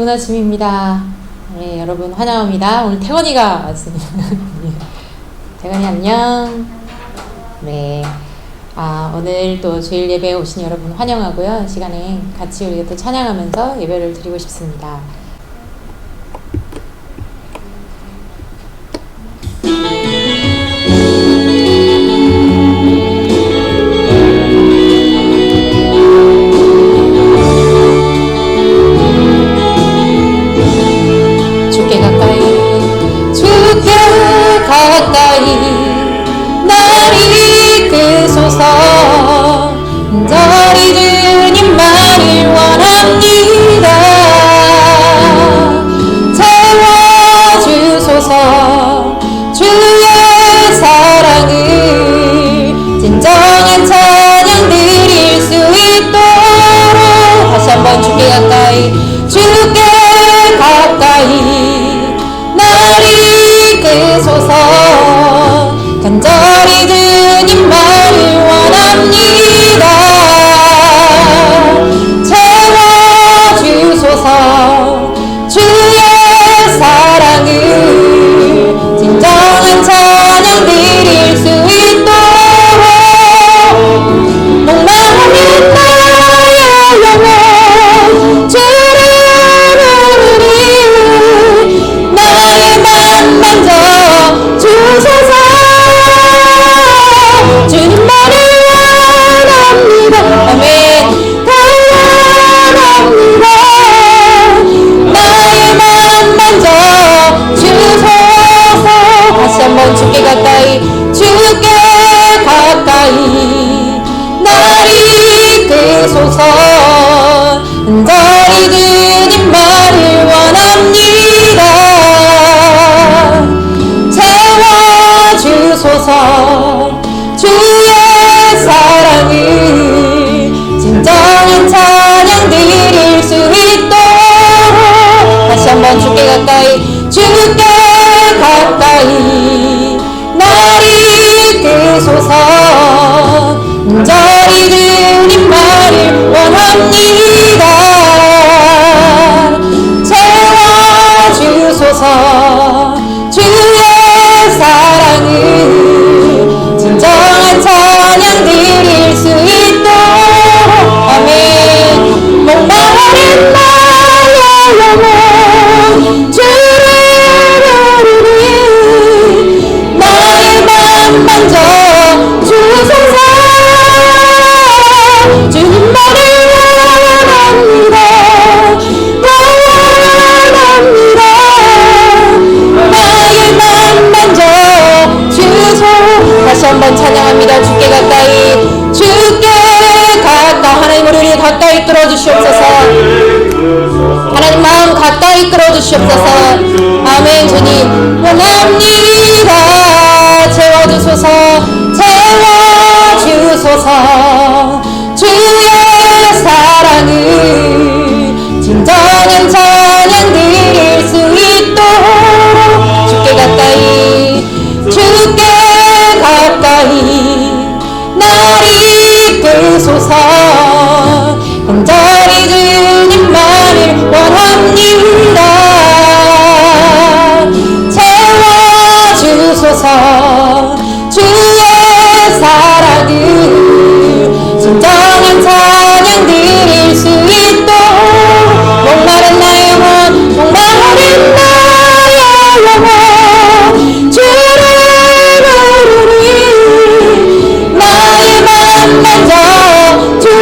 아침입니다. 네, 여러분 환영합니다. 오늘 태건이가 왔습니다. 태건이 안녕. 네. 오늘 또 주일 예배에 오신 여러분 환영하고요. 이 시간에 같이 우리가 또 찬양하면서 예배를 드리고 싶습니다. 날 이끄소서. 간절히 주님만을 원합니다. 채워주소서. 주의 사랑을 진정한 찬양 드릴 수 있도록 다시 한번 주께 가까이 날 이끄소서. 간절히 주님만을 원합니다. 채워주소서. 주의 사랑을 진정한 찬양 드릴 수 있도록 목마르면 나의 영혼 주를 부르리. 나의 맘 만져 주소서. 주님만을 원합니다. 아멘. 더 원합니다. 나의 맘 만져 주소서. 다시 한번 주께 가까이 날 이끄소서. 간절히 주님만을 원합니다. 채워주소서. 주의 사랑을 진정한 찬양 드릴 수 있도록 다시 한번 주께 가까이 날 이끄소서. 간절히 주님만을 원합니다. 채워주소서. 주의 사랑을 진정한 찬양 드릴 수 있도록 아멘. 목마른 나의 영혼 주를 부르리. 나의 맘 만져 주소서. 주님만을 원합니다. 더 원합니다. 나의 맘 만져 주소. 다시 한번 찬양합니다. 주께 가까이 하나님을 우리 가까이 끌어주시옵소서. 하나님 마음 가까이 끌어주시옵소서. 아멘. 주님 원합니다. 채워주소서. 주의 사랑을 진정한 찬양 드릴 수 있도록 주께 가까이 날 이끄소서. 간절히 주님만을 원합니다. 채워주소서. 주의 사랑을 진정한 찬양 드릴 수 있도록 목마른 나의 영혼 주를 부르리. 나의 맘 만져 주소서.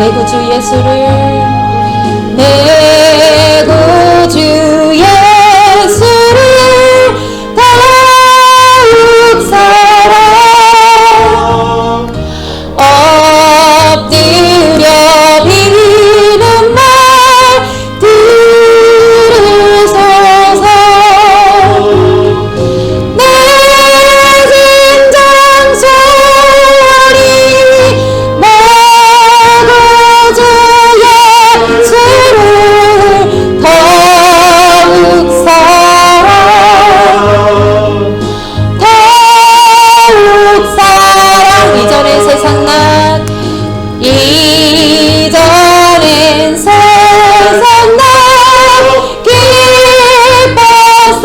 내 구주 예수를 내 구주 예수를 더욱 사랑 엎드려 비는 말 들으소서 내 진정 소리 내 구주 예수를 더욱 사랑 더욱 사랑 이전의 세상 난 이전엔 세상 난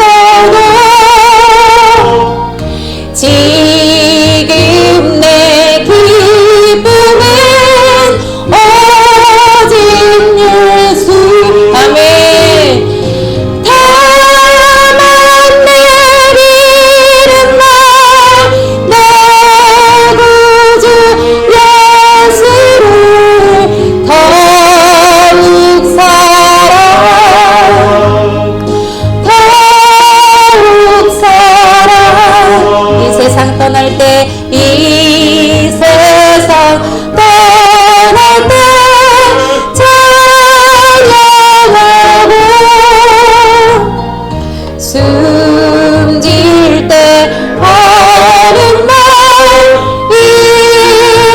기뻤어도 지금 내 기쁨은 오직 예수 아멘 다만 내리는 날 내 구주 예수를 더욱 사랑 더욱 사랑 이 세상 떠날 때 이 세상 떠날 때 찬양하고 숨질 때 하는 말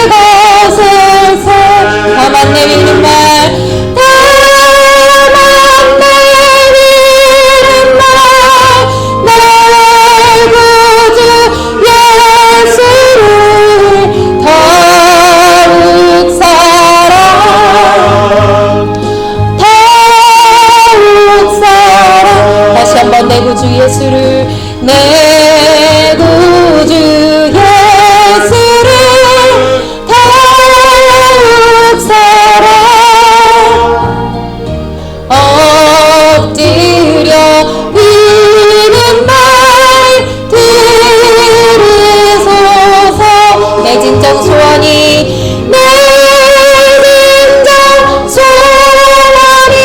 이것을 세 다만 내리는 말 다만 내리는 말 내 구주 예수를 더욱 사랑 더욱 사랑 다시 한번 내 구주 예수를 내 구주 예수를 더욱 사랑 엎드려 비는 말 들으소서 내 진정 소원이 내 진정 소원이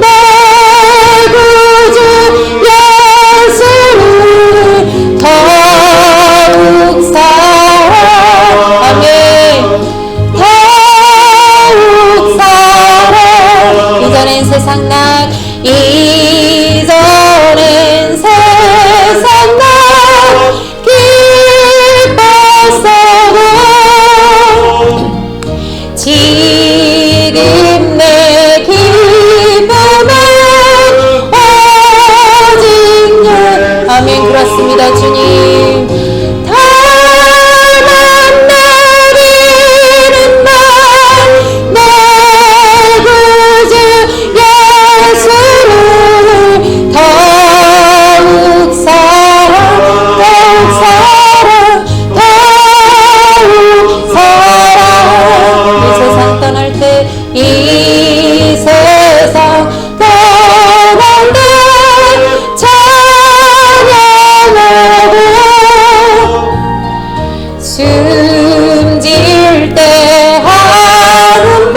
내 구주 예수를 더욱 사랑 아멘 더욱 사랑 이전엔 세상 난 이전엔 세상 난 기뻤어도 지금 내 기쁨은 오직 예 아멘 그렇습니다 주님 다만 내리는 날 내 구주 예수를 더욱 사랑 더욱 사랑 더욱 사랑 이 세상 떠날 때 이 세상 떠날 때 찬양하고 숨질 때 하는 말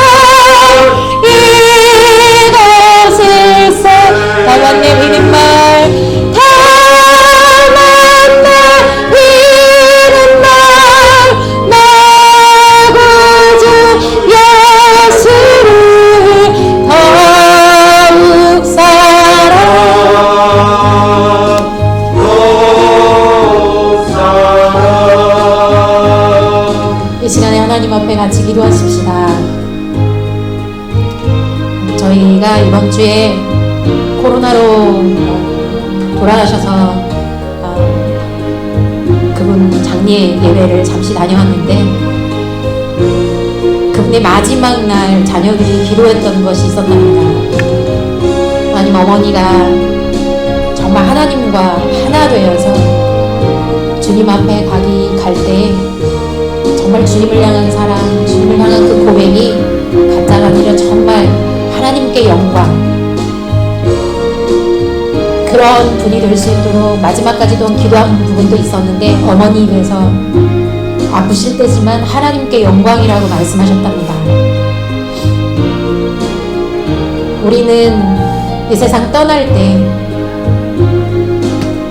이것을 써 다만 내리는 말 다만 내리는 말 내 구주 예수를 더욱 사랑 이 시간에 하나님 앞에 같이 기도하십시다. 저희가 이번 주에 코로나로 돌아가셔서 그분 장례 예배를 잠시 다녀왔는데 그분의 마지막 날 자녀들이 기도했던 것이 있었답니다. 하나님 어머니가 정말 하나님과 하나 되어서 주님 앞에 갈 때 정말 주님을 향한 사랑, 주님을 향한 그 고백이 가짜가 아니라 정말 하나님께 영광, 그런 분이 될 수 있도록 마지막까지도 기도한 부분도 있었는데 어머니께서 아프실 때지만 하나님께 영광이라고 말씀하셨답니다. 우리는 이 세상 떠날 때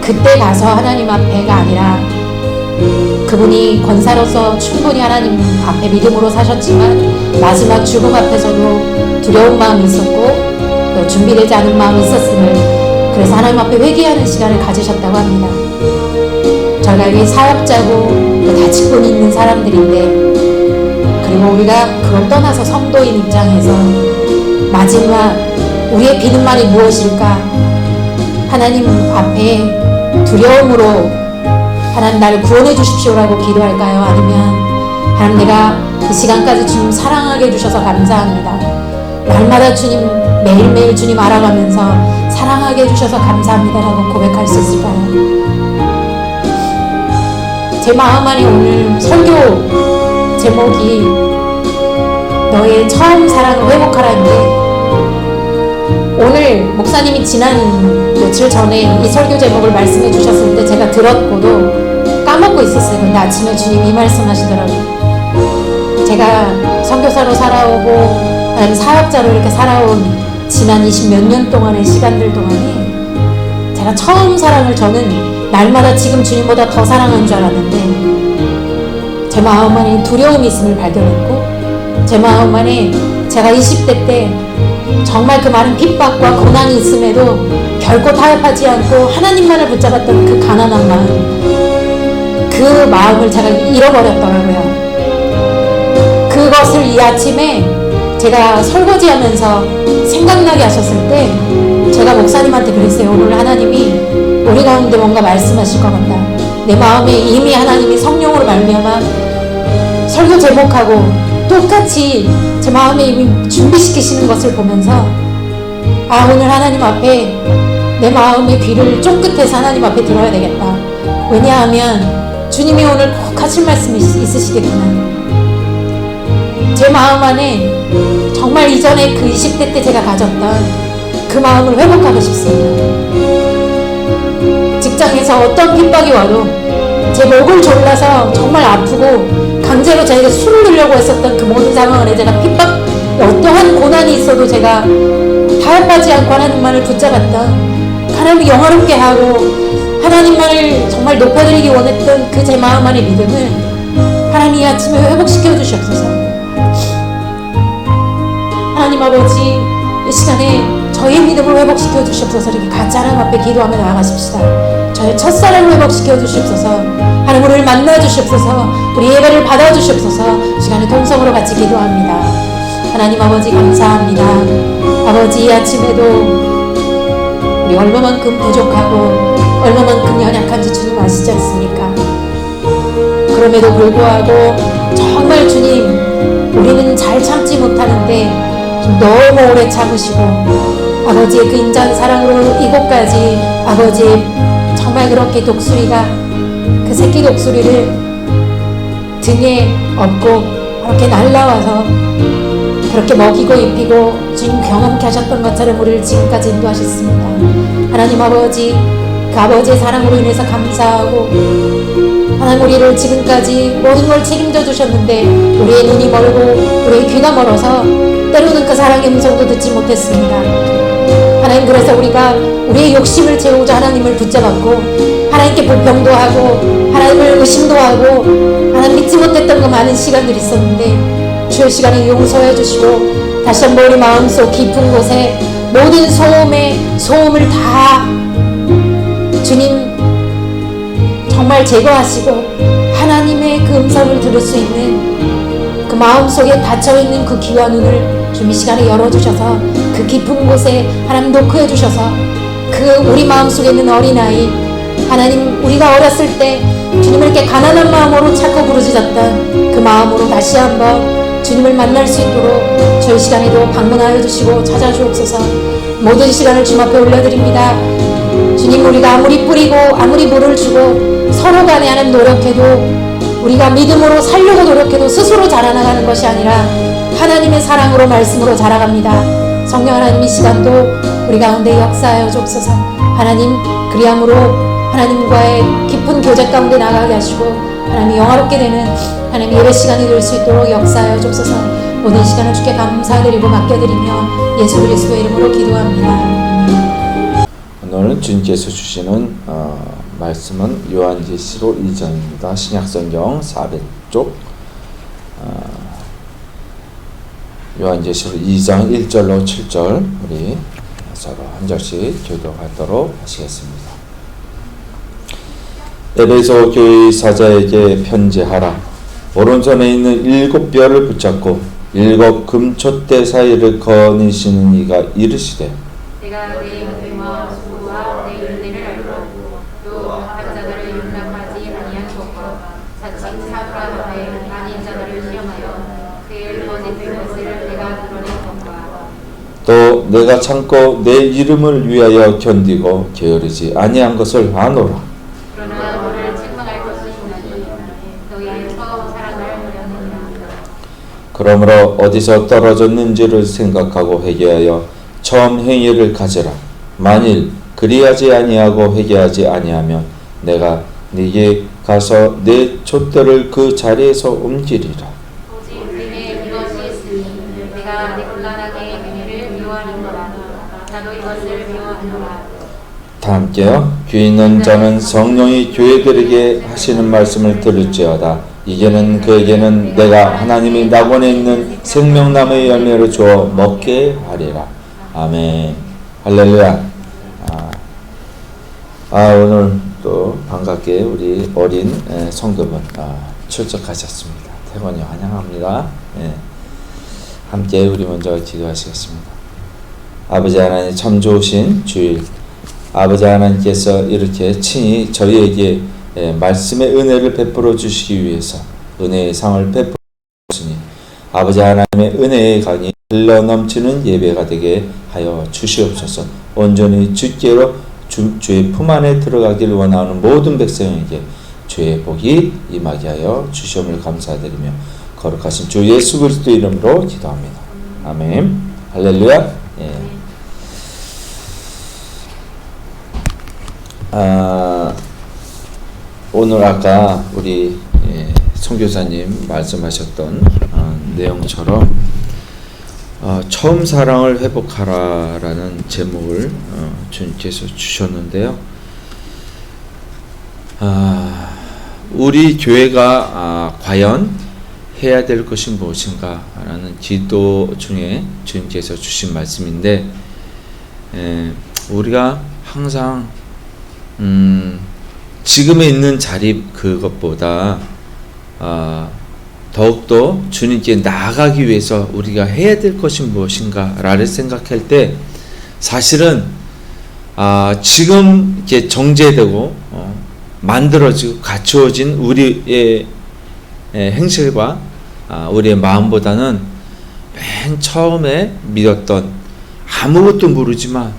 그때 가서 하나님 앞에가 아니라 그분이 권사로서 충분히 하나님 앞에 믿음으로 사셨지만 마지막 죽음 앞에서도 두려운 마음이 있었고 또 준비되지 않은 마음이 있었음을, 그래서 하나님 앞에 회개하는 시간을 가지셨다고 합니다. 저희가 여기 사역자고 또 다직분이 있는 사람들인데, 그리고 우리가 그걸 떠나서 성도인 입장에서 마지막 우리의 비는말이 무엇일까? 하나님 앞에 두려움으로 하나님 나를 구원해 주십시오라고 기도할까요? 아니면 하나님 내가 이 시간까지 주님 사랑하게 해주셔서 감사합니다, 날마다 주님 매일매일 주님 알아가면서 사랑하게 해주셔서 감사합니다라고 고백할 수 있을까요? 제 마음 안에 오늘 설교 제목이 너의 처음 사랑을 회복하라인데, 오늘 목사님이 지난 며칠 전에 이 설교 제목을 말씀해 주셨을 때 제가 들었고도 까먹고 있었어요. 근데 아침에 주님이 말씀하시더라고요. 제가 선교사로 살아오고 사역자로 이렇게 살아온 지난 20몇 년 동안의 시간들 동안에 제가 처음 사랑을 저는 날마다 지금 주님보다 더 사랑한 줄 알았는데, 제 마음 안에 두려움이 있음을 발견했고, 제 마음 안에 제가 20대 때 정말 그 많은 핍박과 고난이 있음에도 결코 타협하지 않고 하나님만을 붙잡았던 그 가난한 마음, 그 마음을 제가 잃어버렸더라고요. 그것을 이 아침에 제가 설거지하면서 생각나게 하셨을 때 제가 목사님한테 그랬어요. 오늘 하나님이 우리 가운데 뭔가 말씀하실 것 같다. 내 마음에 이미 하나님이 성령으로 말미암아 설교 제목하고 똑같이 제 마음에 이미 준비시키시는 것을 보면서, 아, 오늘 하나님 앞에 내 마음의 귀를 쫑긋해서 하나님 앞에 들어야 되겠다. 왜냐하면 주님이 오늘 꼭 하실 말씀이 있으시겠구나. 제 마음 안에 정말 이전에 그 20대 때 제가 가졌던 그 마음을 회복하고 싶습니다. 직장에서 어떤 핍박이 와도 제 목을 졸라서 정말 아프고 강제로 저에게 술을 넣으려고 했었던 그 모든 상황 안에 제가 핍박, 어떠한 고난이 있어도 제가 타협하지 않고 하나님만을 붙잡았던, 하나님을 영화롭게 하고 하나님만을 정말 높여드리기 원했던 그 제 마음 안의 믿음을 하나님 이 아침에 회복시켜 주시옵소서. 하나님 아버지, 이 시간에 저희의 믿음을 회복시켜 주시옵소서. 이렇게 같이 하나님 앞에 기도하며 나아가십시다. 저의 첫사랑을 회복시켜 주시옵소서. 하나님 우리를 만나 주시옵소서. 우리 예배를 받아 주시옵소서. 시간에 통성으로 같이 기도합니다. 하나님 아버지 감사합니다. 아버지, 이 아침에도 우리 얼마만큼 부족하고 얼마만큼 연약한지 주님 아시지 않습니까? 그럼에도 불구하고 정말 주님, 우리는 잘 참지 못하는데 너무 오래 참으시고 아버지의 그 인자한 사랑으로 이곳까지, 아버지의 정말 그렇게 독수리가 그 새끼 독수리를 등에 업고 그렇게 날라와서 그렇게 먹이고 입히고 주님 경험케 하셨던 것처럼 우리를 지금까지 인도하셨습니다. 하나님 아버지, 그 아버지의 사랑으로 인해서 감사하고, 하나님 우리를 지금까지 모든 걸 책임져 주셨는데 우리의 눈이 멀고 우리의 귀가 멀어서 때로는 그 사랑의 음성도 듣지 못했습니다. 하나님, 그래서 우리가 우리의 욕심을 채우자 하나님을 붙잡았고 하나님께 불평도 하고 하나님을 의심도 하고 하나님 믿지 못했던 그 많은 시간들이 있었는데, 주의 시간에 용서해 주시고 다시 한번 우리 마음속 깊은 곳에 모든 소음을 다 주님 정말 제거하시고 하나님의 그 음성을 들을 수 있는 그 마음속에 닫혀있는 그 귀와 눈을 주님 이 시간에 열어주셔서 그 깊은 곳에 하나님 노크해 주셔서 그 우리 마음속에 있는 어린아이, 하나님 우리가 어렸을 때 주님을 이렇게 가난한 마음으로 찾고 부르짖었던 그 마음으로 다시 한번 주님을 만날 수 있도록 저희 시간에도 방문하여 주시고 찾아주옵소서. 모든 시간을 주님 앞에 올려드립니다. 주님, 우리가 아무리 뿌리고 아무리 물을 주고 서로 간에 하는 노력해도, 우리가 믿음으로 살려고 노력해도 스스로 자라나가는 것이 아니라 하나님의 사랑으로 말씀으로 자라갑니다. 성령 하나님, 이 시간도 우리 가운데 역사하여 주옵소서. 하나님, 그리함으로 하나님과의 깊은 교제 가운데 나가게 하시고 하나님이 영화롭게 되는 하나님 예배 시간이 될 수 있도록 역사하여 주옵소서. 오늘 시간을 주께 감사드리고 맡겨드리며 예수 그리스도의 이름으로 기도합니다. 오늘 주님께서 주시는 말씀은 요한계시록 2장입니다. 신약성경 400쪽 요한계시록 2장 1절로 7절 우리 서로 한 절씩 교도하도록 하시겠습니다. 에베소 교회 사자에게 편지하라. 오른손에 있는 7뼈를 붙잡고 7 금촛대 사이를 거니시는 이가 이르시되 내가 내 은혜와 수고와 내 은혜를 알고 또 악한 자들을 용납하지 아니한 것과 자칭 사도라 하되 아닌 자들을 시험하여 그의 거짓된 것을 내가 드러낸 것과 또 내가 참고 내 이름을 위하여 견디고 게으르지 아니한 것을 아노라. 그러나 너를 책망할 것이 있나니 너희의 처음 사랑을 버렸느니라. 그러므로 어디서 떨어졌는지를 생각하고 회개하여 처음 행위를 가져라. 만일 그리하지 아니하고 회개하지 아니하면 내가 네게 가서 내 촛대를 그 자리에서 옮기리라. 오직 내게 이것이 있으니 내가 내 곤란하게 은혜를 미워하는거라. 나도 이것을 미워하노라. 다 함께요. 귀 있는 자는 성령이 교회들에게 하시는 말씀을 들을지어다. 이제는 그에게는 내가 하나님이 낙원에 있는 생명나무의 열매를 주어 먹게 하리라. 아멘. 할렐루야. 오늘 또 반갑게 우리 어린 성도분 출석하셨습니다. 태권이 환영합니다. 함께 우리 먼저 기도하시겠습니다. 아버지 하나님 참 좋으신 주일, 아버지 하나님께서 이렇게 친히 저희에게 말씀의 은혜를 베풀어 주시기 위해서 은혜의 상을 베풀어 주시니 아버지 하나님의 은혜의 강이 흘러 넘치는 예배가 되게 하여 주시옵소서. 온전히 주께로 주의 품 안에 들어가길 원하는 모든 백성에게 주의 복이 임하게 하여 주시옵을 감사드리며 거룩하신 주 예수 그리스도 이름으로 기도합니다. 아멘. 할렐루야. 오늘 아까 우리 선교사님 말씀하셨던 내용처럼 처음 사랑을 회복하라라는 제목을 주님께서 주셨는데요. 우리 교회가 과연 해야 될 것이 무엇인가라는 기도 중에 주님께서 주신 말씀인데, 우리가 항상 지금에 있는 자리 그것보다 더욱더 주님께 나아가기 위해서 우리가 해야 될 것이 무엇인가를 생각할 때 사실은 지금 이렇게 정제되고 만들어지고 갖추어진 우리의 행실과 우리의 마음보다는 맨 처음에 믿었던 아무것도 모르지만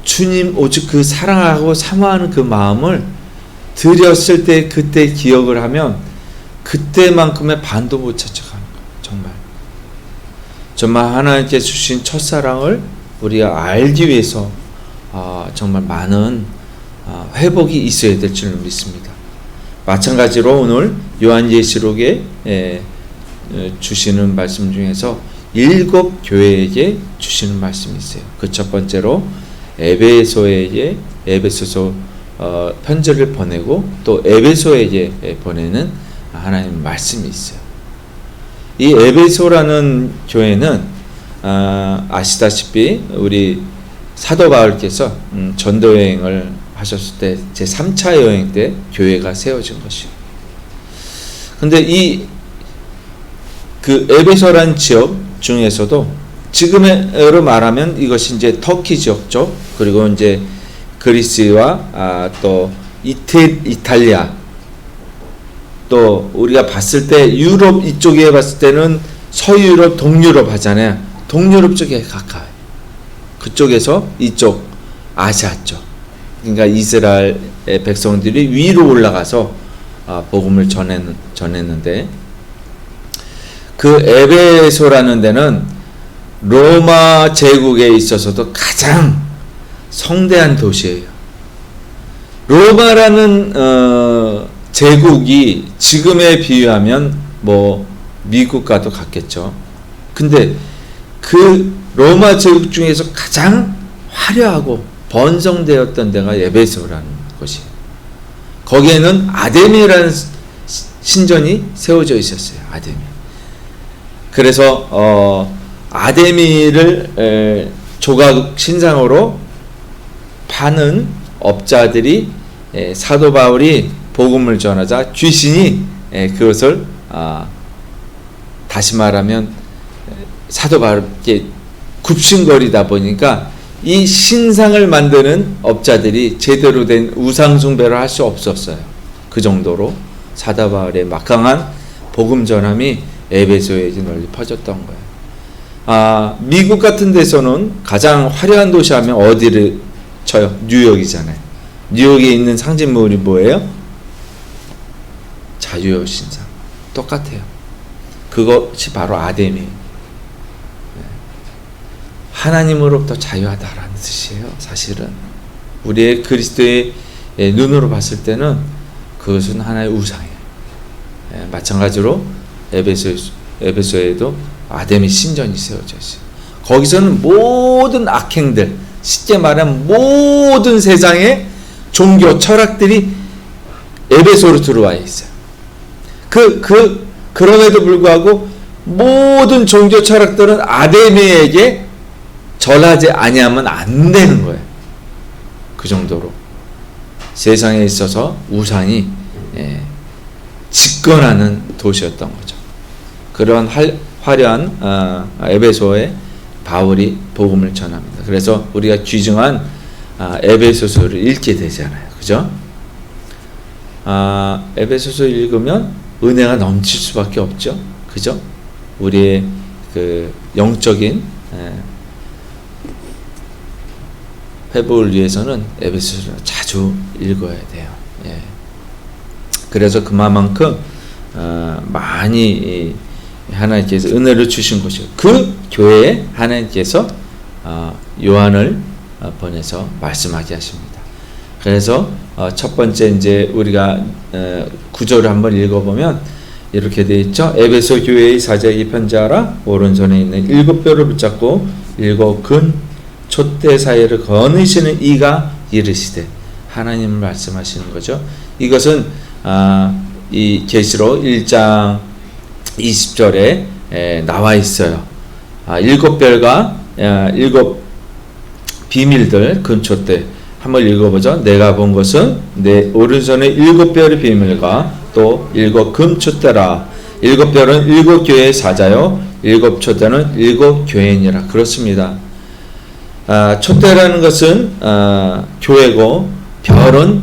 주님 오직 그 사랑하고 사모하는 그 마음을 드렸을 때 그때 기억을 하면 그때만큼의 반도 못 찾아가는 거예요. 정말 하나님께 주신 첫사랑을 우리가 알기 위해서 정말 많은 회복이 있어야 될 줄 믿습니다. 마찬가지로 오늘 요한계시록에 주시는 말씀 중에서 7 교회에게 주시는 말씀이 있어요. 그 첫 번째로 에베소에게 에베소서 편지를 보내고 또 에베소에게 보내는 하나님 말씀이 있어요. 이 에베소라는 교회는 아시다시피 우리 사도 바울께서 전도 여행을 하셨을 때 제 3차 여행 때 교회가 세워진 것이에요. 근데 그 에베소라는 지역 중에서도 지금으로 말하면 이것이 이제 터키 지역죠. 그리고 이제 그리스와 또 이탈리아, 또 우리가 봤을 때 유럽 이쪽에 봤을 때는 서유럽, 동유럽 하잖아요. 동유럽 쪽에 가까워요. 그쪽에서 이쪽 아시아 쪽, 그러니까 이스라엘 백성들이 위로 올라가서 복음을 전했는데, 그 에베소라는 데는 로마 제국에 있어서도 가장 성대한 도시예요. 로마라는 제국이 지금에 비유하면 뭐 미국과도 같겠죠. 근데 그 로마 제국 중에서 가장 화려하고 번성되었던 데가 에베소라는 곳이에요. 거기에는 아데미라는 신전이 세워져 있었어요. 아데미. 그래서 아데미를 조각 신상으로 파는 업자들이 사도 바울이 복음을 전하자 귀신이 그것을 다시 말하면 사도 바울께 굽신거리다 보니까 이 신상을 만드는 업자들이 제대로 된 우상 숭배를 할 수 없었어요. 그 정도로 사도 바울의 막강한 복음 전함이 에베소에 널리 퍼졌던 거예요. 미국 같은 데서는 가장 화려한 도시 하면 어디를 쳐요? 뉴욕이잖아요. 뉴욕에 있는 상징물이 뭐예요? 자유의 신상. 똑같아요. 그것이 바로 아데미예요. 하나님으로부터 자유하다라는 뜻이에요. 사실은 우리의 그리스도의 눈으로 봤을 때는 그것은 하나의 우상이에요. 마찬가지로 에베소에도 아데미 신전이 세워져 있어요. 거기서는 모든 악행들, 쉽게 말하면 모든 세상의 종교 철학들이 에베소로 들어와 있어요. 그럼에도 불구하고 모든 종교 철학들은 아데미에게 절하지 아니하면 안 되는 거예요. 그 정도로 세상에 있어서 우상이 집권하는 도시였던 거죠. 그런 화려한 에베소에 바울이 복음을 전합니다. 그래서 우리가 귀중한 에베소서를 읽게 되잖아요. 그죠? 에베소서 읽으면 은혜가 넘칠 수밖에 없죠. 그죠? 우리의 그 영적인 회복을 위해서는 에베소서를 자주 읽어야 돼요. 그래서 그만큼 많이 하나님께서 은혜를 주신 것이고 그 교회에 하나님께서 요한을 보내서 말씀하게 하십니다. 그래서 첫 번째 이제 우리가 구절을 한번 읽어보면 이렇게 되어 있죠. 에베소 교회의 사제에게 편지하라. 오른손에 있는 7뼈를 붙잡고 7근 촛대 사이를 거느시는 이가 이르시되 하나님을 말씀하시는 거죠. 이것은 이 계시록 1장 20절에 나와 있어요. 7별과 7 비밀들 근초대 한번 읽어보죠. 내가 본 것은 내 오른손에 7별의 비밀과 또 7 금초대라. 7별은 7 교회의 사자요 7 촛대는 7 교회니라. 그렇습니다. 촛대라는 것은 교회고 별은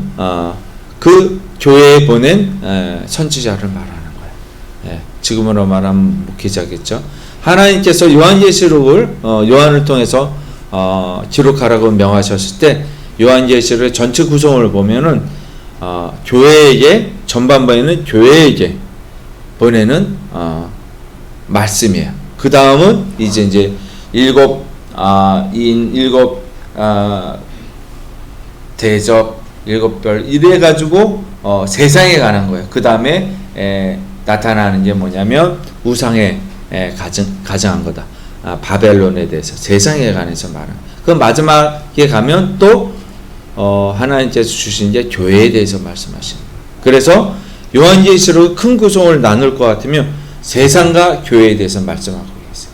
그 교회에 보낸 선지자를 말하는 거예요. 지금으로 말하면 목회자겠죠. 하나님께서 요한계시록을 요한을 통해서 기록하라고 명하셨을 때 요한계시록의 전체 구성을 보면은 교회에게 전반부에는 교회에게 보내는 말씀이에요. 그 다음은 이제 7 대접 7별 이래 가지고 세상에 관한 거예요. 그 다음에 나타나는 게 뭐냐면 우상에 가정한 거다. 바벨론에 대해서 세상에 관해서 말하는. 그 마지막에 가면 또 하나님께서 주신 게 교회에 대해서 말씀하시는 거예요. 그래서 요한계시록 큰 구성을 나눌 것 같으면 세상과 교회에 대해서 말씀하고 계세요.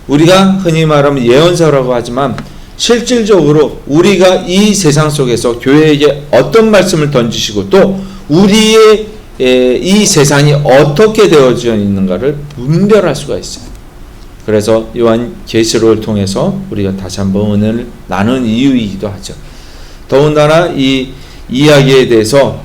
우리가 흔히 말하면 예언서라고 하지만 실질적으로 우리가 이 세상 속에서 교회에게 어떤 말씀을 던지시고 또 우리의 이 세상이 어떻게 되어져 있는가를 분별할 수가 있어요. 그래서 요한계시록을 통해서 우리가 다시 한번 은혜를 나눈 이유이기도 하죠. 더군다나 이 이야기에 대해서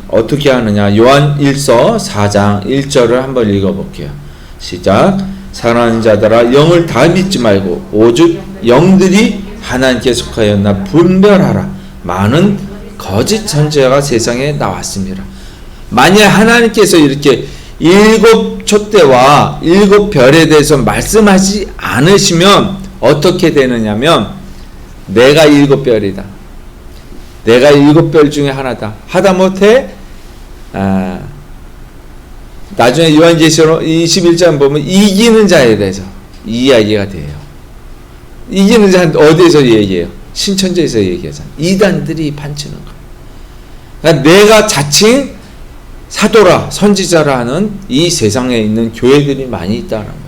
어떻게 하느냐. 요한 1서 4장 1절을 한번 읽어볼게요. 시작. 사랑하는 자들아 영을 다 믿지 말고 오직 영들이 하나님께 속하였나 분별하라. 많은 거짓 선지자가 세상에 나왔습니다. 만약 하나님께서 이렇게 7 촛대와 7 별에 대해서 말씀하지 않으시면 어떻게 되느냐면 내가 7 별이다. 내가 7 별 중에 하나다. 하다못해 나중에 요한계시록 21장 보면 이기는 자에 대해서 이야기가 돼요. 이기는 자는 어디에서 얘기해요? 신천지에서 얘기하잖아요. 이단들이 판치는 거예요. 그러니까 내가 자칭 사도라 선지자라 하는 이 세상에 있는 교회들이 많이 있다는 거예요.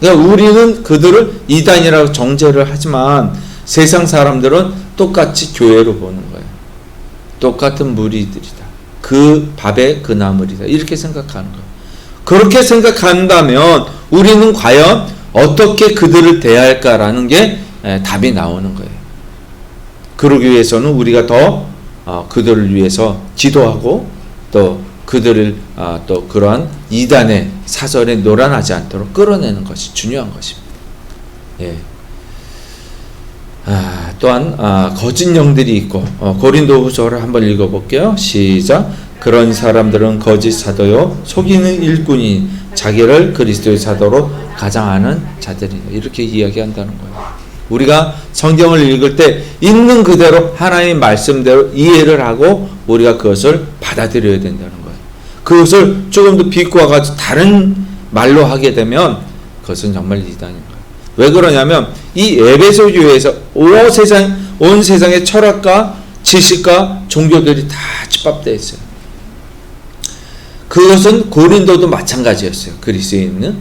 그러니까 우리는 그들을 이단이라고 정죄를 하지만 세상 사람들은 똑같이 교회로 보는 거예요. 똑같은 무리들이다. 그 밥의 그 나물이다. 이렇게 생각하는 거예요. 그렇게 생각한다면 우리는 과연 어떻게 그들을 대할까라는 게 답이 나오는 거예요. 그러기 위해서는 우리가 더 그들을 위해서 기도하고 또 그들을 또 그러한 이단의 사설에 놀아나지 않도록 끌어내는 것이 중요한 것입니다. 예. 또한 거짓 영들이 있고 고린도후서를 한번 읽어볼게요. 시작. 그런 사람들은 거짓 사도요 속이는 일꾼이 자기를 그리스도의 사도로 가장하는 자들이다. 이렇게 이야기한다는 거예요. 우리가 성경을 읽을 때 있는 그대로 하나님의 말씀대로 이해를 하고 우리가 그것을 받아들여야 된다는 거예요. 그것을 조금 더 비꼬아가지고 다른 말로 하게 되면 그것은 정말 이단인 거예요. 왜 그러냐면 이 에베소 교회에서 온 세상의 철학과 지식과 종교들이 다 집합되어 있어요. 그것은 고린도도 마찬가지였어요. 그리스에 있는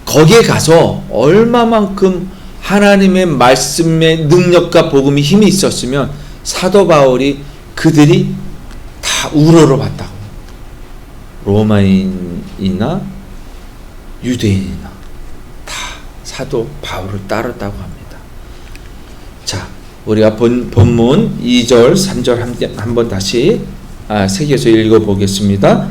거기에 가서 얼마만큼 하나님의 말씀의 능력과 복음이 힘이 있었으면 사도 바울이 그들이 다 우러러 봤다고. 로마인이나 유대인이나 다 사도 바울을 따랐다고 합니다. 자, 우리가 본문 2절 3절 한번 다시 새겨서 읽어보겠습니다.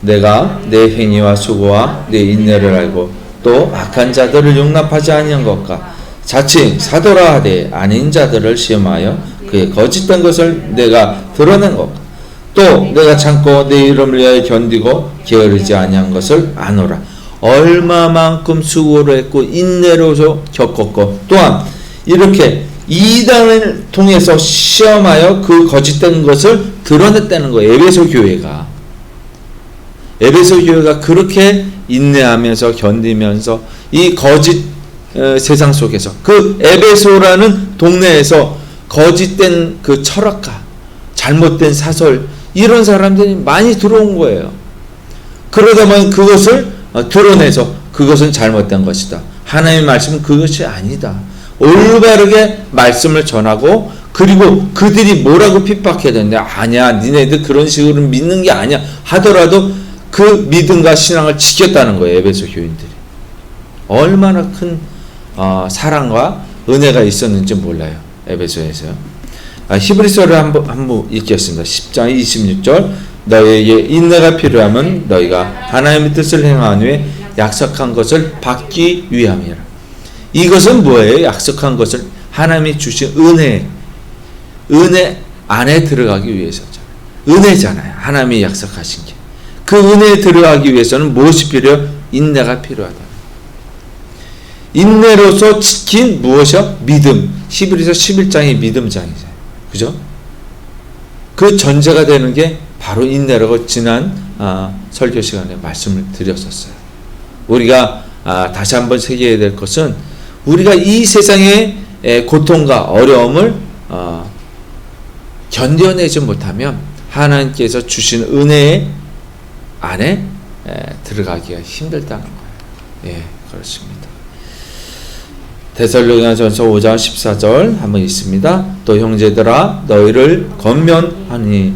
내가 내 행위와 수고와 내 인내를 알고 또 악한 자들을 용납하지 아니한 것과 자칭 사도라 하되 아닌 자들을 시험하여 그의 거짓된 것을 내가 드러낸 것, 또 내가 참고 내 이름을 위하여 견디고 게으르지 아니한 것을 아노라. 얼마만큼 수고를 했고 인내로서 겪었고 또한 이렇게 이단을 통해서 시험하여 그 거짓된 것을 드러냈다는 거예요. 에베소 교회가 그렇게 인내하면서 견디면서 이 거짓 세상 속에서 그 에베소라는 동네에서 거짓된 그 철학가, 잘못된 사설 이런 사람들이 많이 들어온 거예요. 그러다 보니 그것을 드러내서 그것은 잘못된 것이다. 하나님의 말씀은 그것이 아니다. 올바르게 말씀을 전하고 그리고 그들이 뭐라고 핍박해야 되는데 아니야 니네들 그런 식으로 믿는 게 아니야 하더라도 그 믿음과 신앙을 지켰다는 거예요. 에베소 교인들이 얼마나 큰 사랑과 은혜가 있었는지 몰라요. 에베소에서요. 히브리서를 한번 읽겠습니다. 10장 26절 너희에게 인내가 필요하면 너희가 하나님의 뜻을 행한 후에 약속한 것을 받기 위함이라. 이것은 뭐예요? 약속한 것을 하나님이 주신 은혜 안에 들어가기 위해서죠. 은혜잖아요. 하나님이 약속하신 게. 그 은혜에 들어가기 위해서는 무엇이 필요해요? 인내가 필요하다. 인내로서 지킨 무엇이요? 믿음. 히브리서 11장이 믿음장이잖아요. 그죠? 그 전제가 되는 게 바로 인내라고 지난 설교 시간에 말씀을 드렸었어요. 우리가 다시 한번 새겨야 될 것은 우리가 이 세상의 고통과 어려움을 견뎌내지 못하면 하나님께서 주신 은혜 안에 들어가기가 힘들다는 거예요. 예, 그렇습니다. 데살로니가전서 5장 14절 한번 있습니다. 또 형제들아 너희를 권면하니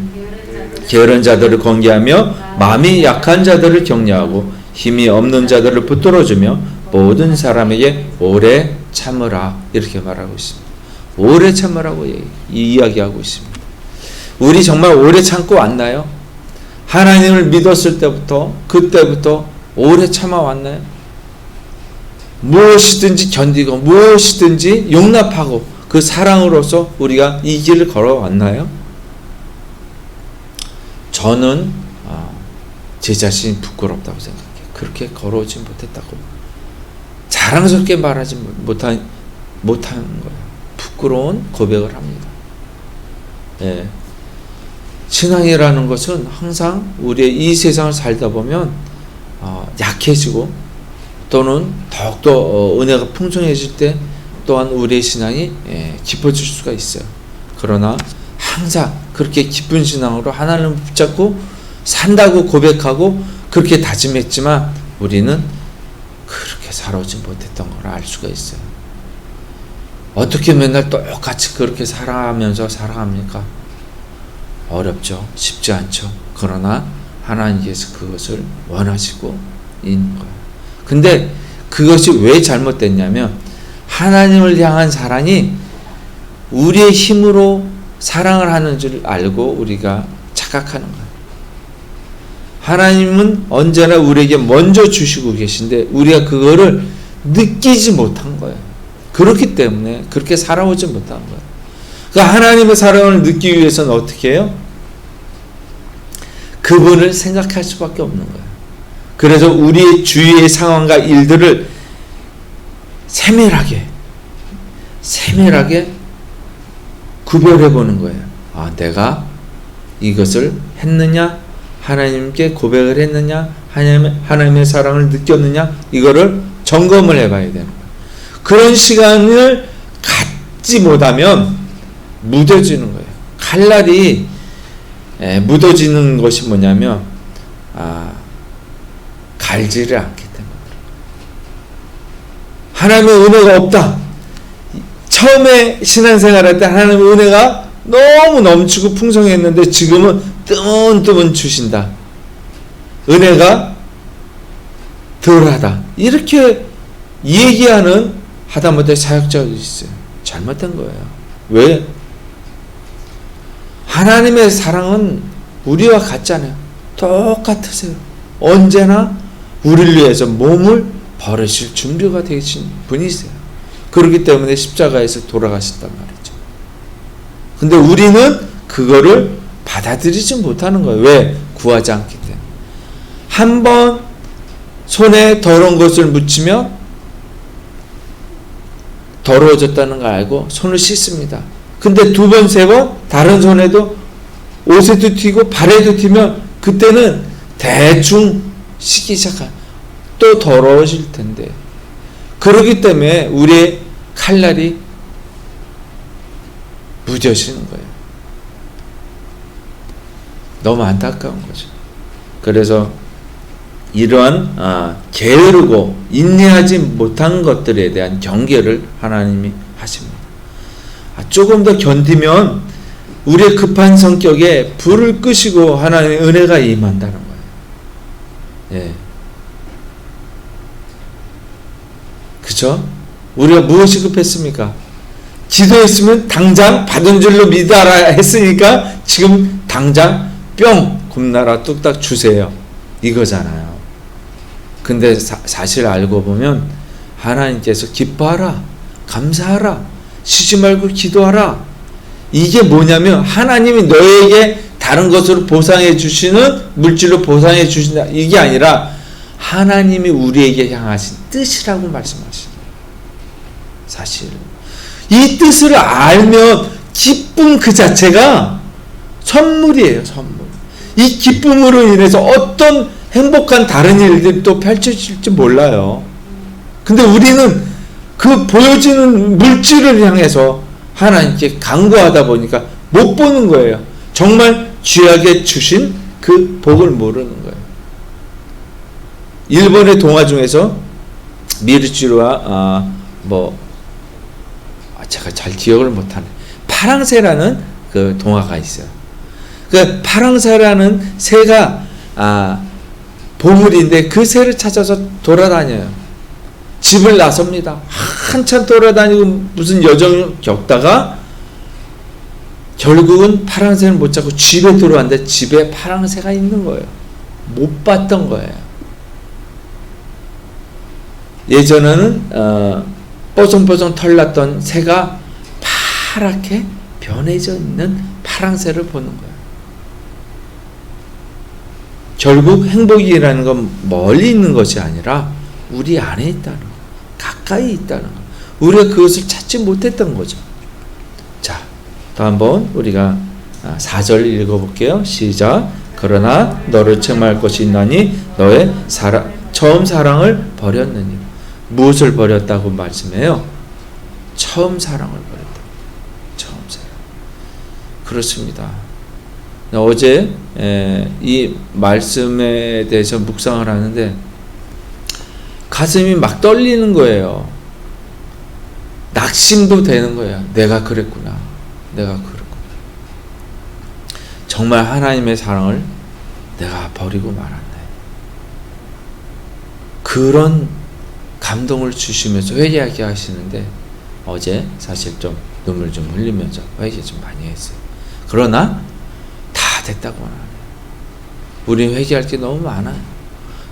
게으른 자들을 권계하며 마음이 약한 자들을 격려하고 힘이 없는 자들을 붙들어주며 모든 사람에게 오래 참으라 이렇게 말하고 있습니다. 오래 참으라고 이야기하고 있습니다. 우리 정말 오래 참고 왔나요? 하나님을 믿었을 때부터 그때부터 오래 참아왔나요? 무엇이든지 견디고 무엇이든지 용납하고 그 사랑으로서 우리가 이 길을 걸어왔나요? 저는 제 자신이 부끄럽다고 생각해요. 그렇게 걸어오지 못했다고 자랑스럽게 말하지 못한 거예요. 부끄러운 고백을 합니다. 예. 신앙이라는 것은 항상 우리의 이 세상을 살다 보면 약해지고 또는 더욱더 은혜가 풍성해질 때 또한 우리의 신앙이 깊어질 수가 있어요. 그러나 항상 그렇게 깊은 신앙으로 하나님을 붙잡고 산다고 고백하고 그렇게 다짐했지만 우리는 그렇게 살아오지 못했던 걸 알 수가 있어요. 어떻게 맨날 똑같이 그렇게 살아가면서 살아갑니까? 어렵죠. 쉽지 않죠. 그러나 하나님께서 그것을 원하시고 있는 거예요. 근데 그것이 왜 잘못됐냐면 하나님을 향한 사랑이 우리의 힘으로 사랑을 하는 줄 알고 우리가 착각하는 거예요. 하나님은 언제나 우리에게 먼저 주시고 계신데 우리가 그거를 느끼지 못한 거예요. 그렇기 때문에 그렇게 살아오지 못한 거예요. 그러니까 하나님의 사랑을 느끼기 위해서는 어떻게 해요? 그분을 생각할 수밖에 없는 거예요. 그래서 우리의 주위의 상황과 일들을 세밀하게 구별해 보는 거예요. 아, 내가 이것을 했느냐? 하나님께 고백을 했느냐? 하나님의 사랑을 느꼈느냐? 이거를 점검을 해봐야 되는 거예요. 그런 시간을 갖지 못하면 무뎌지는 거예요. 칼날이 묻어지는 것이 뭐냐면 갈지를 않기 때문에. 하나님의 은혜가 없다. 처음에 신앙생활할 때 하나님의 은혜가 너무 넘치고 풍성했는데 지금은 뜨문뜨문 주신다. 은혜가 덜하다. 이렇게 얘기하는 하다못해 사역자도 있어요. 잘못된 거예요. 왜? 하나님의 사랑은 우리와 같잖아요. 똑같으세요. 언제나 우리를 위해서 몸을 버리실 준비가 되신 분이세요. 그렇기 때문에 십자가에서 돌아가셨단 말이죠. 근데 우리는 그거를 받아들이지 못하는 거예요. 왜? 구하지 않기 때문에. 한번 손에 더러운 것을 묻히면 더러워졌다는 걸 알고 손을 씻습니다. 근데 두 번, 세 번 다른 손에도 옷에도 튀고 발에도 튀면 그때는 대충 씻기 시작해요. 또 더러워질 텐데. 그렇기 때문에 우리의 칼날이 무뎌지는 거예요. 너무 안타까운 거죠. 그래서 이러한 게으르고 인내하지 못한 것들에 대한 경계를 하나님이 하십니다. 조금 더 견디면 우리의 급한 성격에 불을 끄시고 하나님의 은혜가 임한다는 거예요. 예. 그죠? 우리가 무엇이 급했습니까? 기도했으면 당장 받은 줄로 믿어라 했으니까 지금 당장 뿅 굽나라 뚝딱 주세요. 이거잖아요. 근데 사실 알고 보면 하나님께서 기뻐하라, 감사하라, 쉬지 말고 기도하라. 이게 뭐냐면 하나님이 너에게 다른 것으로 보상해 주시는 물질로 보상해 주신다. 이게 아니라 하나님이 우리에게 향하신 뜻이라고 말씀하시는 거예요. 사실 이 뜻을 알면 기쁨 그 자체가 선물이에요. 선물. 이 기쁨으로 인해서 어떤 행복한 다른 일들이 또 펼쳐질지 몰라요. 근데 우리는 그 보여지는 물질을 향해서 하나님께 간구하다 보니까 못 보는 거예요. 정말 귀하게 주신 그 복을 모르는 거예요. 일본의 동화 중에서 미르치루와 제가 잘 기억을 못하네. 파랑새라는 그 동화가 있어요. 그 파랑새라는 새가 보물인데 그 새를 찾아서 돌아다녀요. 집을 나섭니다. 한참 돌아다니고 무슨 여정을 겪다가 결국은 파랑새를 못 잡고 집에 들어왔는데 집에 파랑새가 있는 거예요. 못 봤던 거예요. 예전에는 뽀송뽀송 털났던 새가 파랗게 변해져 있는 파랑새를 보는 거예요. 결국 행복이라는 건 멀리 있는 것이 아니라 우리 안에 있다는 거, 가까이 있다는 거. 우리가 그것을 찾지 못했던 거죠. 자, 또 한번 우리가 4절 읽어볼게요. 시작. 그러나 너를 책망할 것이 있나니 너의 처음 사랑을 버렸느니. 무엇을 버렸다고 말씀해요? 처음 사랑을 버렸다. 처음 사랑. 그렇습니다. 어제 이 말씀에 대해서 묵상을 하는데 가슴이 막 떨리는 거예요. 낙심도 되는 거예요. 내가 그랬구나. 내가 그랬구나. 정말 하나님의 사랑을 내가 버리고 말았네. 그런 감동을 주시면서 회개하게 하시는데 어제 사실 좀 눈물 좀 흘리면서 회개 좀 많이 했어요. 그러나 다 됐다고 하네요. 우린 회개할 게 너무 많아요.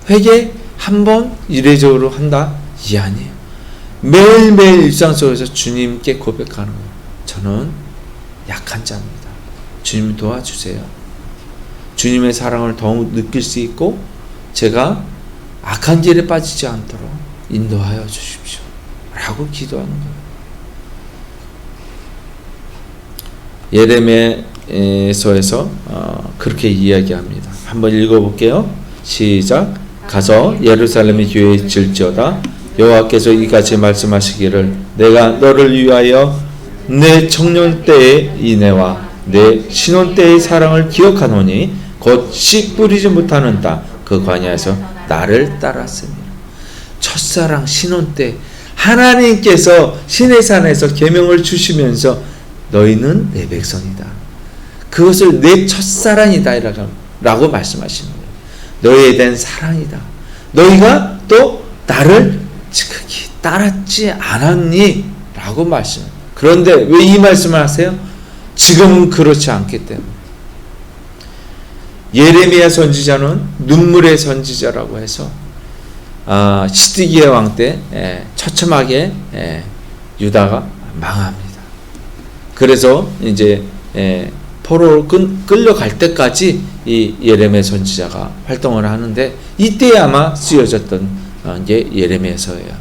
회개 한 번 이례적으로 한다? 이 아니에요. 매일매일 일상 속에서 주님께 고백하는 거예요. 저는 약한 자입니다. 주님 도와주세요. 주님의 사랑을 더욱 느낄 수 있고 제가 악한 길에 빠지지 않도록 인도하여 주십시오. 라고 기도하는 거예요. 예레미야서에서 그렇게 이야기합니다. 한번 읽어볼게요. 시작. 가서 예루살렘의 교회에 질지어다. 여호와께서 이같이 말씀하시기를 내가 너를 위하여 내 청년 때의 인애와 내 신혼 때의 사랑을 기억하노니 곧 씨 뿌리지 못하는 땅 그 광야에서 나를 따랐으니. 첫사랑 신혼 때 하나님께서 시내산에서 계명을 주시면서 너희는 내 백성이다. 그것을 내 첫사랑이다 라고 말씀하시는 거예요. 너희에 대한 사랑이다. 너희가 또 나를 지극히 따랐지 않았니? 라고 말씀합니다. 그런데 왜 이 말씀을 하세요? 지금은 그렇지 않기 때문에. 예레미야 선지자는 눈물의 선지자라고 해서 시드기야 왕 때 처참하게 유다가 망합니다. 그래서 이제 포로로 끌려갈 때까지 이 예레미야 선지자가 활동을 하는데 이때 아마 쓰여졌던 게 예레미야서예요.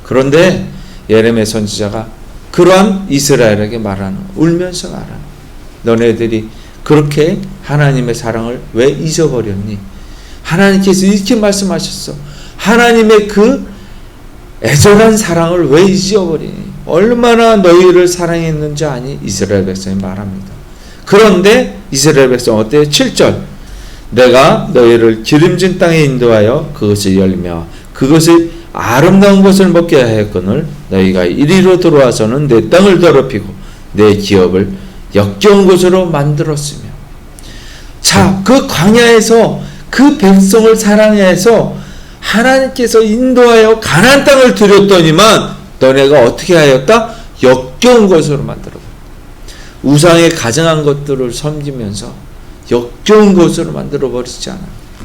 그런데 예레미야 선지자가 그러한 이스라엘에게 말하는, 울면서 말하는, 너네들이 그렇게 하나님의 사랑을 왜 잊어버렸니? 하나님께서 이렇게 말씀하셨어. 하나님의 그 애절한 사랑을 왜 잊어버리니? 얼마나 너희를 사랑했는지 아니? 이스라엘 백성이 말합니다. 그런데 이스라엘 백성 어때요? 7절. 내가 너희를 기름진 땅에 인도하여 그것을 열며 그것을 아름다운 것을 먹게 하였거늘 너희가 이리로 들어와서는 내 땅을 더럽히고 내 기업을 역겨운 곳으로 만들었으며. 자, 그 광야에서 그 백성을 사랑해서 하나님께서 인도하여 가나안 땅을 드렸더니만 너네가 어떻게 하였다? 역겨운 것으로 만들었다. 우상에 가증한 것들을 섬기면서 역겨운 것으로 만들어 버리지 않아.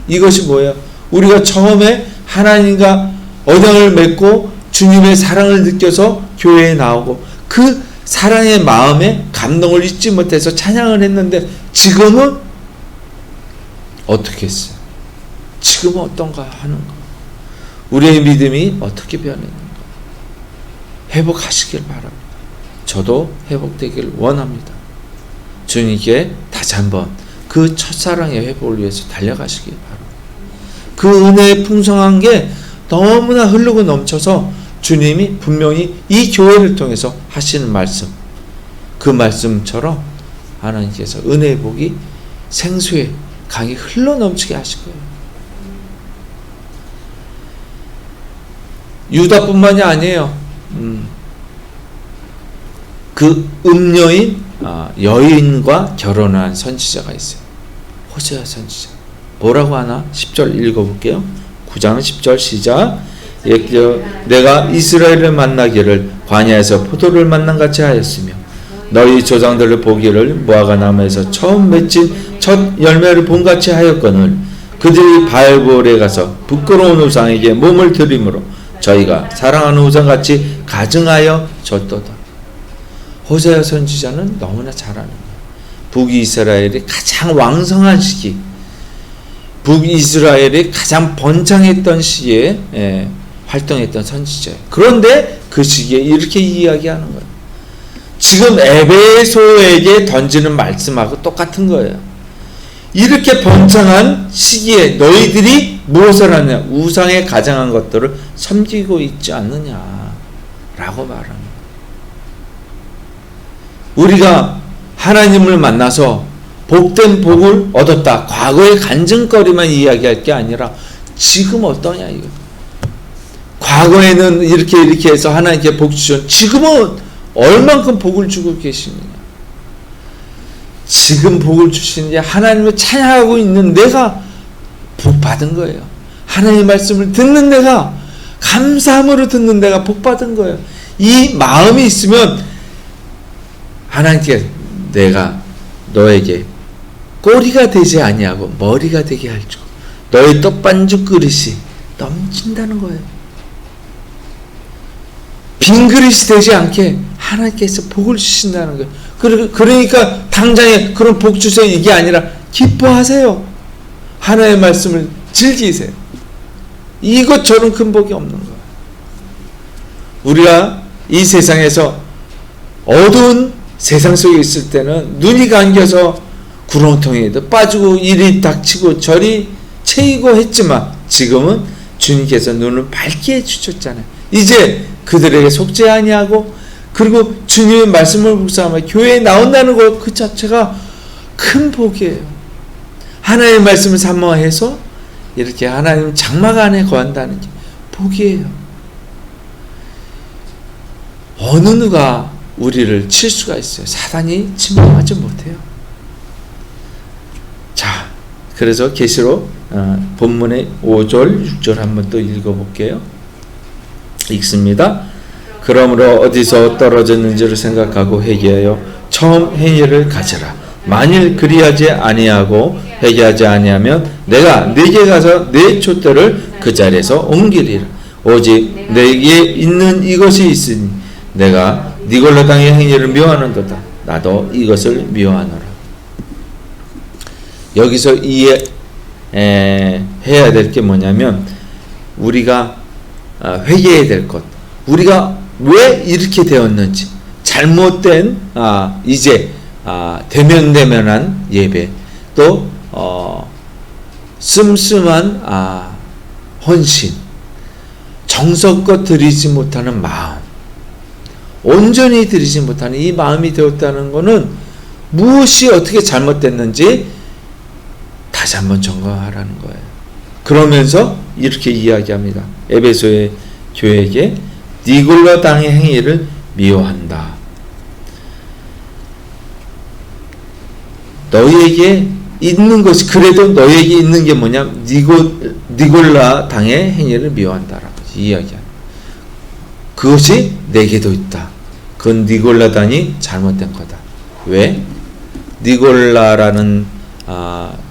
이것이 뭐예요? 우리가 처음에 하나님과 언약을 맺고 주님의 사랑을 느껴서 교회에 나오고 그 사랑의 마음에 감동을 잊지 못해서 찬양을 했는데 지금은 어떻게 했어요? 지금은 어떤가 하는 거. 우리의 믿음이 어떻게 변했는가. 회복하시길 바랍니다. 저도 회복되길 원합니다. 주님께 다시 한번 그 첫사랑의 회복을 위해서 달려가시길 바랍니다. 그 은혜의 풍성한 게 너무나 흐르고 넘쳐서 주님이 분명히 이 교회를 통해서 하시는 말씀, 그 말씀처럼 하나님께서 은혜의 복이 생수의 강이 흘러넘치게 하실 거예요. 유다뿐만이 아니에요. 그 음녀인 여인과 결혼한 선지자가 있어요. 호세아 선지자. 뭐라고 하나? 10절 읽어볼게요. 9장 10절 시작. 내가 이스라엘을 만나기를 광야에서 포도를 만난 같이 하였으며 너희 조상들을 보기를 무화과 나무에서 처음 맺힌 첫 열매를 본 같이 하였거늘 그들이 바알볼에 가서 부끄러운 우상에게 몸을 들이므로 저희가 사랑하는 우상같이 가증하여 졌도다. 호세아 선지자는 너무나 잘 아는 거예요. 북이스라엘이 가장 왕성한 시기, 북이스라엘이 가장 번창했던 시기에 활동했던 선지자예요. 그런데 그 시기에 이렇게 이야기하는 거예요. 지금 에베소에게 던지는 말씀하고 똑같은 거예요. 이렇게 번창한 시기에 너희들이 무엇을 하느냐? 우상에 가장한 것들을 섬기고 있지 않느냐 라고 말합니다. 우리가 하나님을 만나서 복된 복을 얻었다, 과거의 간증거리만 이야기할 게 아니라 지금 어떠냐 이거. 과거에는 이렇게 해서 하나님께 복 주셨, 지금은 얼만큼 복을 주고 계시느냐. 지금 복을 주시는데 하나님을 찬양하고 있는 내가 복 받은 거예요. 하나님의 말씀을 듣는 내가, 감사함으로 듣는 내가 복 받은 거예요. 이 마음이 있으면 하나님께 내가 너에게 꼬리가 되지 아니하고 머리가 되게 할 줄, 너의 떡반죽 그릇이 넘친다는 거예요. 빈 그릇이 되지 않게 하나님께서 복을 주신다는 거예요. 그러니까 당장에 그런 복 주세요 이게 아니라 기뻐하세요. 하나님의 말씀을 즐기세요. 이것저런 큰 복이 없는 거예요. 우리가 이 세상에서 어두운 세상 속에 있을 때는 눈이 감겨서 구렁텅이에도 빠지고 이리 닥치고 저리 채이고 했지만 지금은 주님께서 눈을 밝게 해주셨잖아요. 이제 그들에게 속지 아니하고, 그리고 주님의 말씀을 묵상하며 교회에 나온다는 것 그 자체가 큰 복이에요. 하나님의 말씀을 사모해서 이렇게 하나님 장막 안에 거한다는 게 복이에요. 어느 누가 우리를 칠 수가 있어요? 사단이 침범하지 못해요. 자, 그래서 계시록 본문의 5절 6절 한번 또 읽어볼게요. 읽습니다. 그러므로 어디서 떨어졌는지를 생각하고 회개하여 처음 행위를 가져라. 만일 그리하지 아니하고 회개하지 아니하면 내가 네게 가서 네 촛대를 그 자리에서 옮기리라. 오직 내게 있는 이것이 있으니 내가 니골라 당의 행위를 미워하는도다. 나도 이것을 미워하노라. 여기서 해야 될 게 뭐냐면 우리가 회개해야 될 것, 우리가 왜 이렇게 되었는지, 잘못된 이제 대면대면한 예배, 또 씀씀한 헌신, 정성껏 드리지 못하는 마음, 온전히 드리지 못하는 이 마음이 되었다는 것은 무엇이 어떻게 잘못됐는지 다시 한번 점검하라는 거예요. 그러면서 이렇게 이야기합니다. 에베소의 교회에게 니골라 당의 행위를 미워한다. 너희에게 있는 것이, 그래도 너희에게 있는 게 뭐냐? 니골라 당의 행위를 미워한다라고 이야기합니다. 그것이 내게도 있다. 그건 니골라 당이 잘못된 거다. 왜? 니골라라는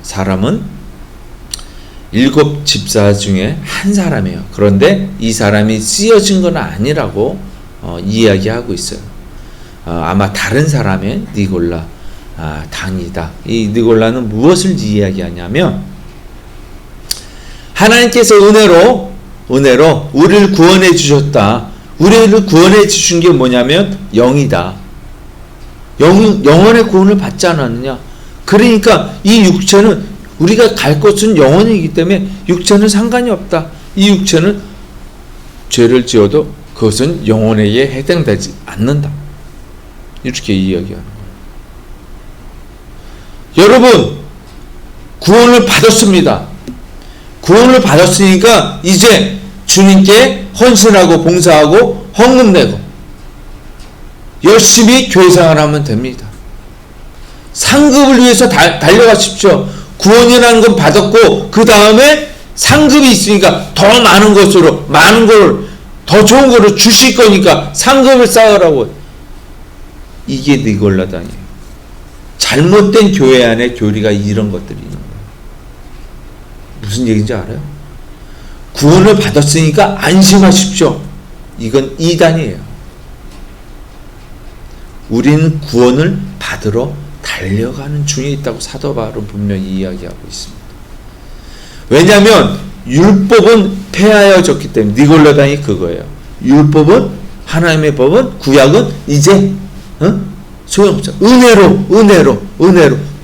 사람은 7 집사 중에 한 사람이에요. 그런데 이 사람이 쓰여진 건 아니라고 이야기하고 있어요. 아마 다른 사람의 니골라 당이다. 이 니골라는 무엇을 이야기하냐면 하나님께서 은혜로 우리를 구원해 주셨다. 우리를 구원해 주신 게 뭐냐면 영이다. 영원의 구원을 받지 않았느냐. 그러니까 이 육체는, 우리가 갈 곳은 영원이기 때문에 육체는 상관이 없다. 이 육체는 죄를 지어도 그것은 영혼에게 해당되지 않는다. 이렇게 이야기하는 거예요. 여러분, 구원을 받았습니다. 구원을 받았으니까 이제 주님께 헌신하고 봉사하고 헌금 내고 열심히 교회 생활하면 됩니다. 상급을 위해서 달려가십시오. 구원이라는 건 받았고 그 다음에 상급이 있으니까 더 많은 것으로, 많은 걸, 더 좋은 거를 주실 거니까 상급을 쌓으라고. 이게 니골라당이에요. 잘못된 교회 안에 교리가 이런 것들이 있는 거예요. 무슨 얘기인지 알아요? 구원을 받았으니까 안심하십시오. 이건 이단이에요. 우리는 구원을 받으러 달려가는 중에 있다고 사도 바울은 분명히 이야기하고 있습니다. 왜냐하면 율법은 폐하여졌기 때문에. 니골라당이 그거예요. 율법은, 하나님의 법은, 구약은 이제 소용없어. 은혜로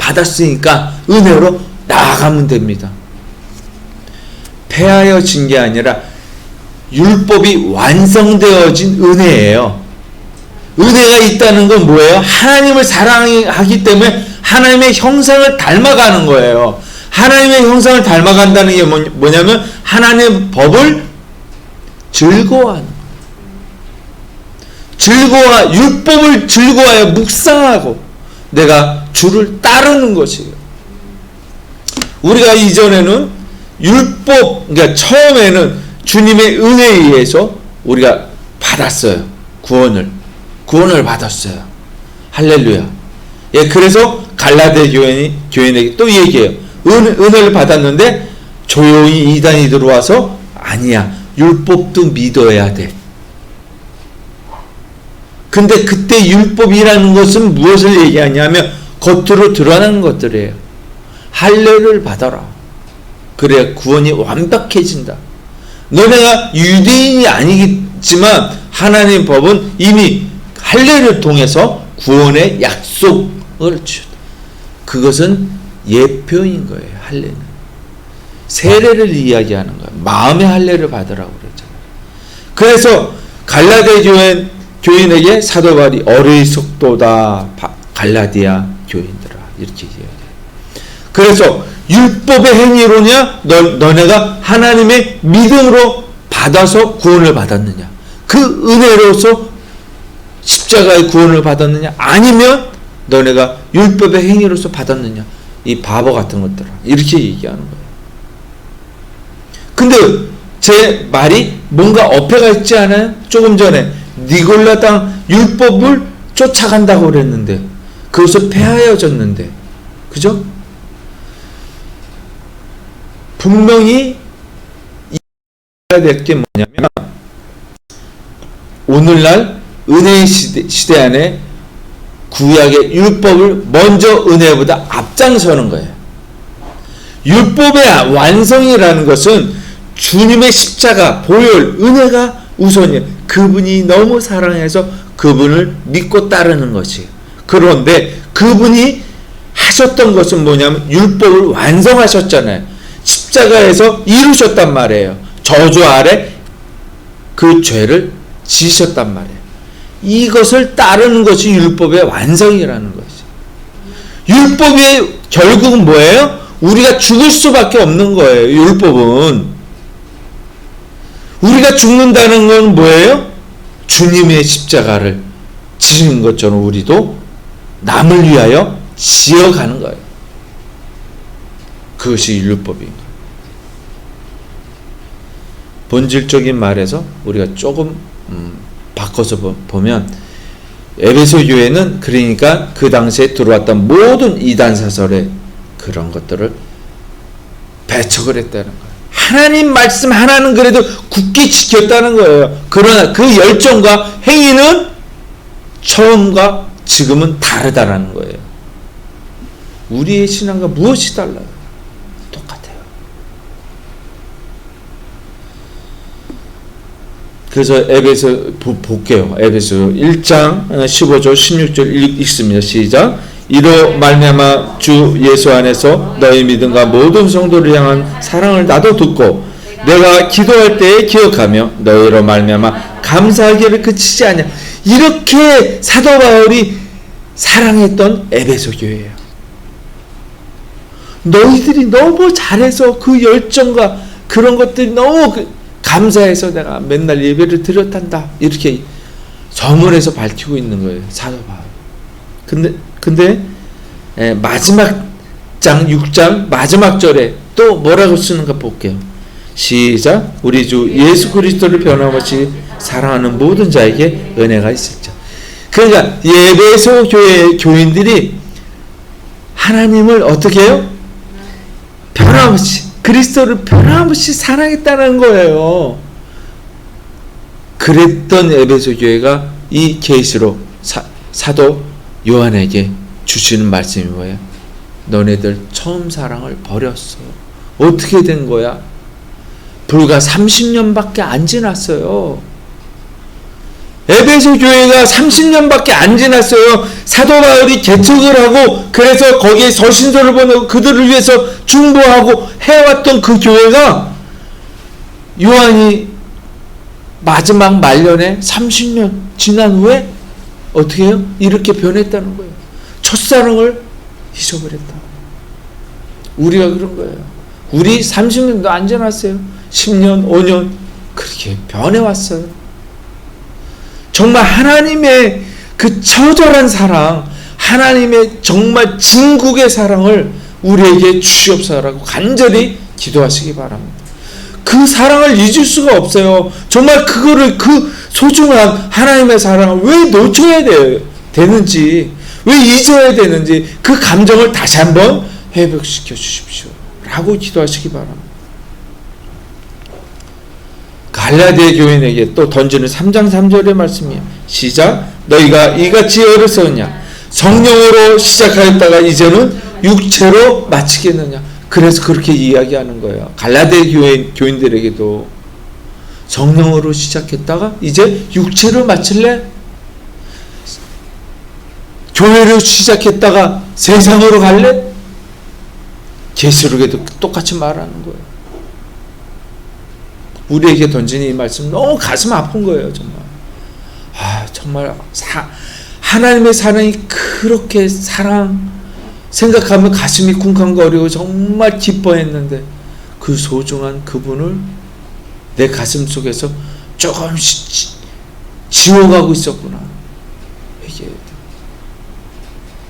받았으니까 은혜로 나아가면 됩니다. 패하여진 게 아니라 율법이 완성되어진 은혜예요. 은혜가 있다는 건 뭐예요? 하나님을 사랑하기 때문에 하나님의 형상을 닮아가는 거예요. 하나님의 형상을 닮아간다는 게 뭐냐면 하나님의 법을 즐거워하는 거예요. 율법을 즐거워하여 묵상하고 내가 주를 따르는 것이에요. 우리가 이전에는 율법, 그러니까 처음에는 주님의 은혜에 의해서 우리가 받았어요. 구원을 받았어요. 할렐루야. 예, 그래서 갈라디아 교인에게 또 얘기해요. 은혜를 받았는데 조용히 이단이 들어와서 아니야. 율법도 믿어야 돼. 근데 그때 율법이라는 것은 무엇을 얘기하냐면 겉으로 드러나는 것들이에요. 할례를 받아라. 그래야 구원이 완벽해진다. 너네가 유대인이 아니겠지만 하나님의 법은 이미 할례를 통해서 구원의 약속을 주다. 그것은 예표인 거예요. 할례는 세례를 이야기하는 거예요. 마음의 할례를 받으라고 그랬잖아요. 그래서 갈라디아 교인에게 사도 바울이 어리석도다 갈라디아 교인들아 이렇게 얘기해요. 그래서 율법의 행위로냐 너네가 하나님의 믿음으로 받아서 구원을 받았느냐, 그 은혜로서 십자가의 구원을 받았느냐, 아니면 너네가 율법의 행위로서 받았느냐, 이 바보 같은 것들아 이렇게 얘기하는 거예요. 근데 제 말이 뭔가 어폐가 있지 않아요? 조금 전에 니골라 땅 율법을 쫓아간다고 그랬는데 그것을 폐하여졌는데, 그죠? 분명히 이해해야 될 게 뭐냐면 오늘날 은혜의 시대 안에 구약의 율법을 먼저 은혜보다 앞장서는 거예요. 율법의 완성이라는 것은 주님의 십자가, 보혈, 은혜가 우선이에요. 그분이 너무 사랑해서 그분을 믿고 따르는 것이에요. 그런데 그분이 하셨던 것은 뭐냐면 율법을 완성하셨잖아요. 십자가에서 이루셨단 말이에요. 저주 아래 그 죄를 지셨단 말이에요. 이것을 따르는 것이 율법의 완성이라는 것이죠. 율법의 결국은 뭐예요? 우리가 죽을 수밖에 없는 거예요. 율법은. 우리가 죽는다는 건 뭐예요? 주님의 십자가를 지신 것처럼 우리도 남을 위하여 지어가는 거예요. 그것이 율법입니다. 본질적인 말에서 우리가 조금 바꿔서 보면 에베소 교회는 그러니까 그 당시에 들어왔던 모든 이단 사설의 그런 것들을 배척을 했다는 거예요. 하나님 말씀 하나는 그래도 굳게 지켰다는 거예요. 그러나 그 열정과 행위는 처음과 지금은 다르다라는 거예요. 우리의 신앙과 무엇이 달라요? 똑같아요. 그래서 에베소 볼게요. 에베소 1장 15절 16절 읽습니다. 시작. 이로 말미암아 주 예수 안에서 너희 믿음과 모든 성도를 향한 사랑을 나도 듣고 내가 기도할 때에 기억하며 너희로 말미암아 감사하기를 그치지 않냐. 이렇게 사도 바울이 사랑했던 에베소 교회예요. 너희들이 너무 잘해서 그 열정과 그런 것들이 너무 감사해서 내가 맨날 예배를 드렸단다. 이렇게 서문에서 밝히고 있는 거예요. 사도 바울. 근데 마지막 장 6장 마지막 절에 또 뭐라고 쓰는가 볼게요. 시작. 우리 주 예수 그리스도를 변함없이 사랑하는 모든 자에게 은혜가 있을지어다. 그러니까 에베소 교회 교인들이 하나님을 어떻게 해요? 변함없이, 그리스도를 변함없이 사랑했다는 거예요. 그랬던 에베소 교회가 이 계시로 사도 요한에게 주시는 말씀이 뭐예요? 너네들 처음 사랑을 버렸어. 어떻게 된 거야? 불과 30년밖에 안 지났어요. 에베소 교회가 30년밖에 안 지났어요. 사도 바울이 개척을 하고 그래서 거기에 서신서를 보내고 그들을 위해서 중보하고 해왔던 그 교회가 요한이 마지막 말년에 30년 지난 후에 어떻게 해요? 이렇게 변했다는 거예요. 첫사랑을 잊어버렸다. 우리가 그런 거예요. 우리 30년도 안 지났어요. 10년, 5년 그렇게 변해왔어요. 정말 하나님의 그 처절한 사랑, 하나님의 정말 진국의 사랑을 우리에게 주시옵소서라고 간절히 기도하시기 바랍니다. 그 사랑을 잊을 수가 없어요. 정말 그거를, 그 소중한 하나님의 사랑을 왜 놓쳐야 되는지, 왜 잊어야 되는지 그 감정을 다시 한번 회복시켜 주십시오 라고 기도하시기 바랍니다. 갈라디아 교인에게 또 던지는 3장 3절의 말씀이에요. 시작. 너희가 이같이 어리석으냐? 성령으로 시작하였다가 이제는 육체로 마치겠느냐? 그래서 그렇게 이야기하는 거예요. 갈라디아 교인들에게도 성령으로 시작했다가 이제 육체로 마칠래? 교회로 시작했다가 세상으로 갈래? 계시록에도 똑같이 말하는 거예요. 우리에게 던지는 이 말씀 너무 가슴 아픈 거예요. 정말. 정말 하나님의 사랑이 그렇게 생각하면 가슴이 쿵쾅거리고 정말 기뻐했는데 그 소중한 그분을 내 가슴 속에서 조금씩 지워가고 있었구나.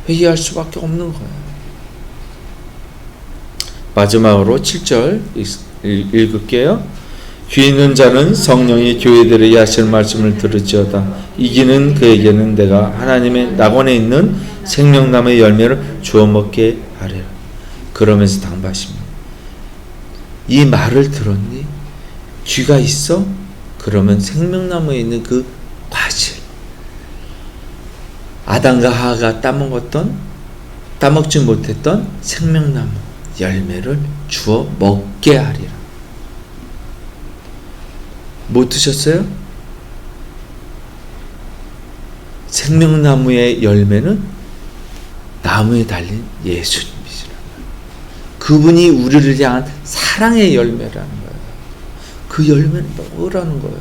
회개할 수밖에 없는 거예요. 마지막으로 7절 읽을게요. 귀 있는 자는 성령이 교회들에게 하실 말씀을 들을지어다. 이기는 그에게는 내가 하나님의 낙원에 있는 생명나무의 열매를 주어 먹게 하리라. 그러면서 당부하십니다. 이 말을 들었니? 귀가 있어? 그러면 생명나무에 있는 그 과실, 아담과 하와가 따먹지 못했던 생명나무 열매를 주어 먹게 하리라. 뭐 드셨어요? 생명나무의 열매는 나무에 달린 예수님이시라는 거예요. 그분이 우리를 향한 사랑의 열매라는 거예요. 그 열매는 뭐라는 거예요?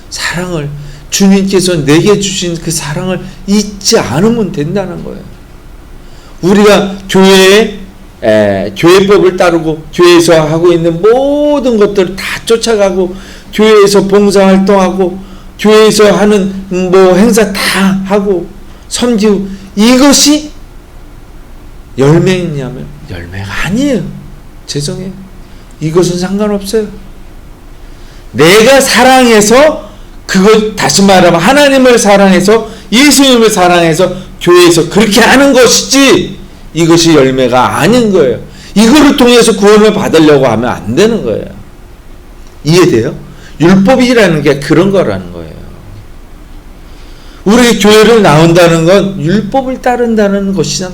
사랑을, 주님께서 내게 주신 그 사랑을 잊지 않으면 된다는 거예요. 우리가 교회법을 따르고 교회에서 하고 있는 모든 것들을 다 쫓아가고 교회에서 봉사활동하고 교회에서 하는 행사 다 하고 섬기고 이것이 열매이냐면 열매가 아니에요. 죄송해요. 이것은 상관없어요. 내가 사랑해서 그것, 다시 말하면 하나님을 사랑해서 예수님을 사랑해서 교회에서 그렇게 하는 것이지 이것이 열매가 아닌 거예요. 이거를 통해서 구원을 받으려고 하면 안 되는 거예요. 이해돼요? 율법이라는 게 그런 거라는 거예요. 우리 교회를 나온다는 건 율법을 따른다는 것이랑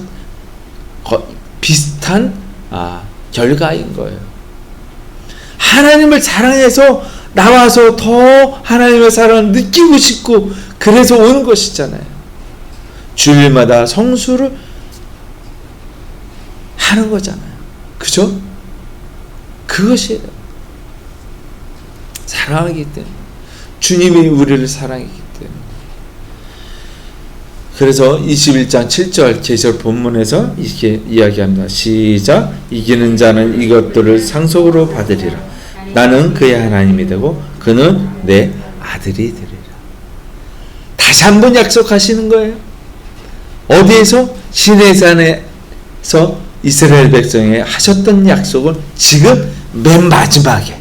비슷한 결과인 거예요. 하나님을 사랑해서 나와서 더 하나님의 사랑을 느끼고 싶고 그래서 오는 것이잖아요. 주일마다 성수를 하는 거잖아요. 그죠? 그것이에요. 사랑하기 때문에. 주님이 우리를 사랑하기 때문에. 그래서 21장 7절 계절 본문에서 이렇게 이야기합니다. 시작. 이기는 자는 이것들을 상속으로 받으리라. 나는 그의 하나님이 되고 그는 내 아들이 되리라. 다시 한번 약속하시는 거예요. 어디에서? 시내산에서 이스라엘 백성에게 하셨던 약속을 지금 맨 마지막에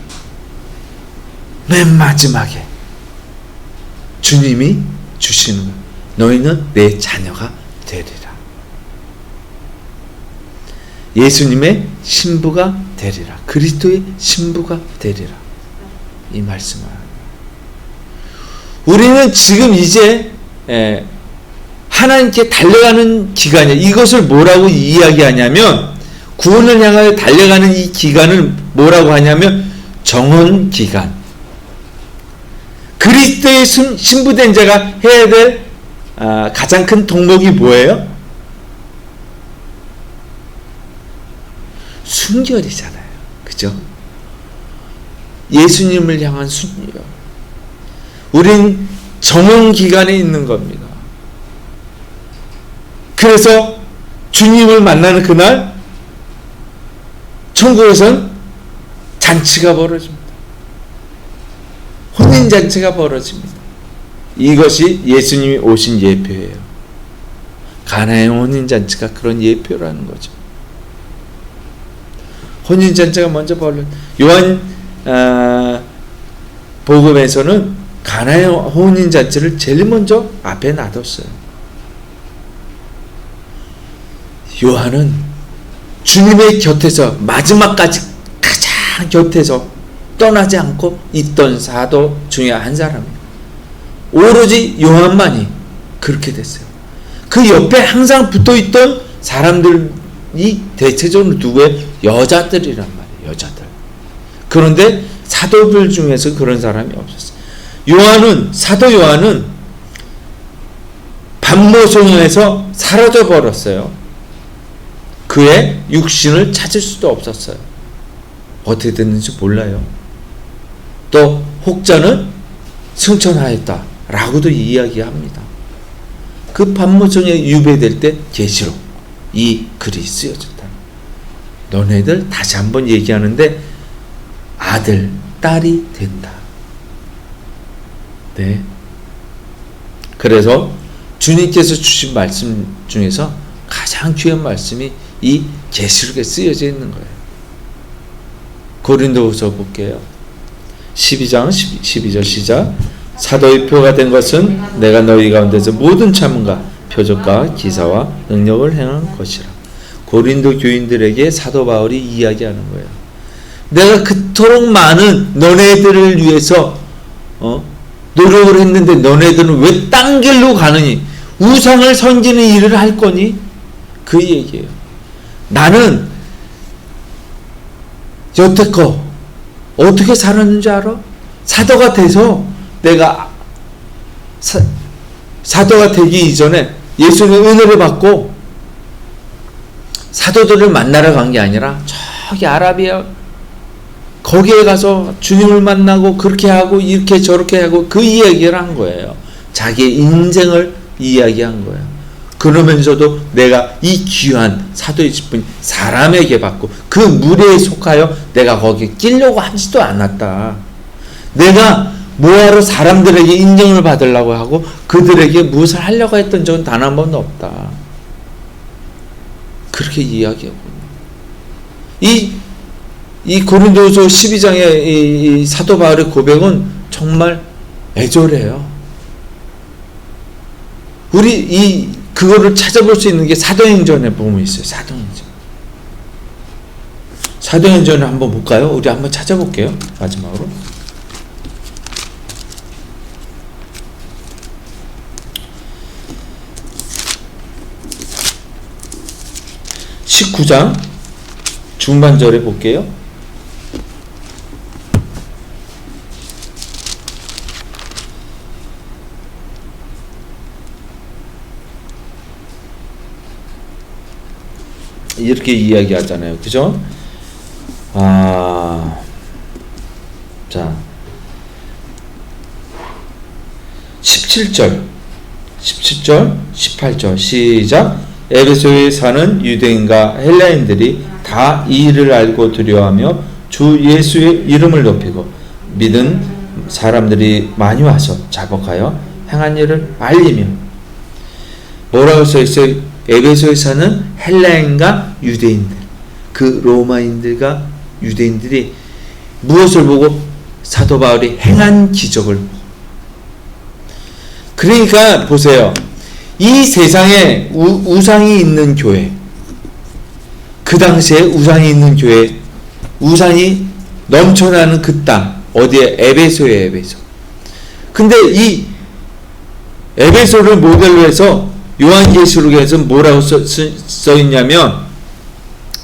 주님이 주시는 거예요. 너희는 내 자녀가 되리라. 예수님의 신부가 되리라. 그리스도의 신부가 되리라. 이 말씀을 우리는 지금 이제 하나님께 달려가는 기간이에요. 이것을 뭐라고 이야기하냐면 구원을 향하여 달려가는 이 기간을 뭐라고 하냐면 정언 기간. 그리스도의 신부된 자가 해야 될 가장 큰 덕목이 뭐예요? 순결이잖아요. 그죠? 예수님을 향한 순결. 우린 정혼기간에 있는 겁니다. 그래서 주님을 만나는 그날 천국에선 잔치가 벌어집니다. 혼인잔치가 벌어집니다. 이것이 예수님이 오신 예표예요. 가나의 혼인잔치가 그런 예표라는 거죠. 혼인잔치가 먼저 벌어요. 요한 복음에서는 가나의 혼인잔치를 제일 먼저 앞에 놔뒀어요. 요한은 주님의 곁에서 마지막까지 가장 곁에서 떠나지 않고 있던 사도 중에 한 사람이에요. 오로지 요한만이 그렇게 됐어요. 그 옆에 항상 붙어있던 사람들이 대체적으로 누구예요? 여자들이란 말이에요. 여자들. 그런데 사도들 중에서 그런 사람이 없었어요. 사도 요한은 반모성에서 사라져 버렸어요. 그의 육신을 찾을 수도 없었어요. 어떻게 됐는지 몰라요. 또 혹자는 승천하였다 라고도 이야기합니다. 그 반모성에 유배될 때 계시록 이 글이 쓰여졌다. 너네들 다시 한번 얘기하는데 아들, 딸이 된다. 네. 그래서 주님께서 주신 말씀 중에서 가장 귀한 말씀이 이 계시록에 쓰여져 있는 거예요. 고린도후서 볼게요. 12장 12절 시작. 사도의 표가 된 것은 내가 너희 가운데서 모든 차문과 표적과 기사와 능력을 행한 것이라. 고린도 교인들에게 사도 바울이 이야기하는 거예요. 내가 그토록 많은 너네들을 위해서 노력을 했는데 너네들은 왜 딴 길로 가느니? 우상을 섬기는 일을 할 거니? 그 얘기예요. 나는 여태껏 어떻게 살았는지 알아? 사도가 돼서 내가 사도가 되기 이전에 예수님의 은혜를 받고 사도들을 만나러 간 게 아니라 저기 아라비아 거기에 가서 주님을 만나고 그렇게 하고 이렇게 저렇게 하고 그 이야기를 한 거예요. 자기의 인생을 이야기한 거예요. 그러면서도 내가 이 귀한 사도의 직분 사람에게 받고 그 무리에 속하여 내가 거기에 끼려고 하지도 않았다. 내가 뭐하러 사람들에게 인정을 받으려고 하고 그들에게 무엇을 하려고 했던 적은 단 한 번도 없다. 그렇게 이야기하고 이 고린도후서 12장의 이 사도 바울의 고백은 정말 애절해요. 우리 그거를 찾아볼 수 있는 게 사도행전에 보면 있어요. 사도행전을 한번 볼까요? 우리 한번 찾아볼게요. 마지막으로. (19장) 중반절에 볼게요. 이렇게 이야기하잖아요. 그죠? 자, 17절, 18절 시작. 에베소에 사는 유대인과 헬라인들이 다 이 일을 알고 두려워하며 주 예수의 이름을 높이고 믿은 사람들이 많이 와서 자복하여 행한 일을 알리며. 뭐라고 써있어요? 에베소에 사는 헬라인과 유대인들, 그 로마인들과 유대인들이 무엇을 보고? 사도 바울이 행한 기적을 보고. 그러니까 보세요. 이 세상에 우상이 있는 교회, 그 당시에 우상이 있는 교회, 우상이 넘쳐나는 그 땅, 어디에? 에베소에 에베소. 근데 이 에베소를 모델로 해서 요한계시록에서 뭐라고 써있냐면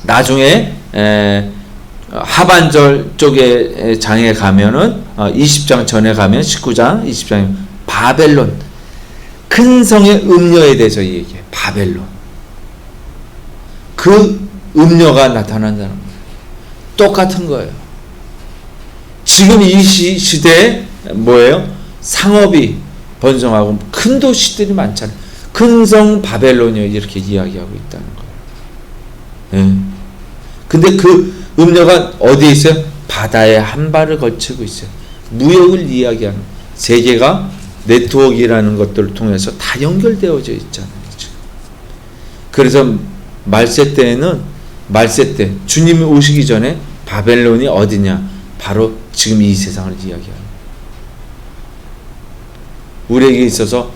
나중에 하반절 쪽에 장에 가면은 20장 전에 가면 19장 20장 바벨론 큰 성의 음녀에 대해서 얘기해. 바벨론 그 음녀가 나타난다는 거예요. 똑같은 거예요. 지금 이 시대에 뭐예요? 상업이 번성하고 큰 도시들이 많잖아요. 큰 성 바벨론이요 이렇게 이야기하고 있다는 거예요. 네. 근데 그 음녀가 어디에 있어요? 바다의 한 발을 거치고 있어요. 무역을 이야기하는 세계가 네트워크라는 것들을 통해서 다 연결되어져 있잖아요. 지금. 그래서 말세 때에는 말세 때 주님이 오시기 전에 바벨론이 어디냐? 바로 지금 이 세상을 이야기하는 우리에게 있어서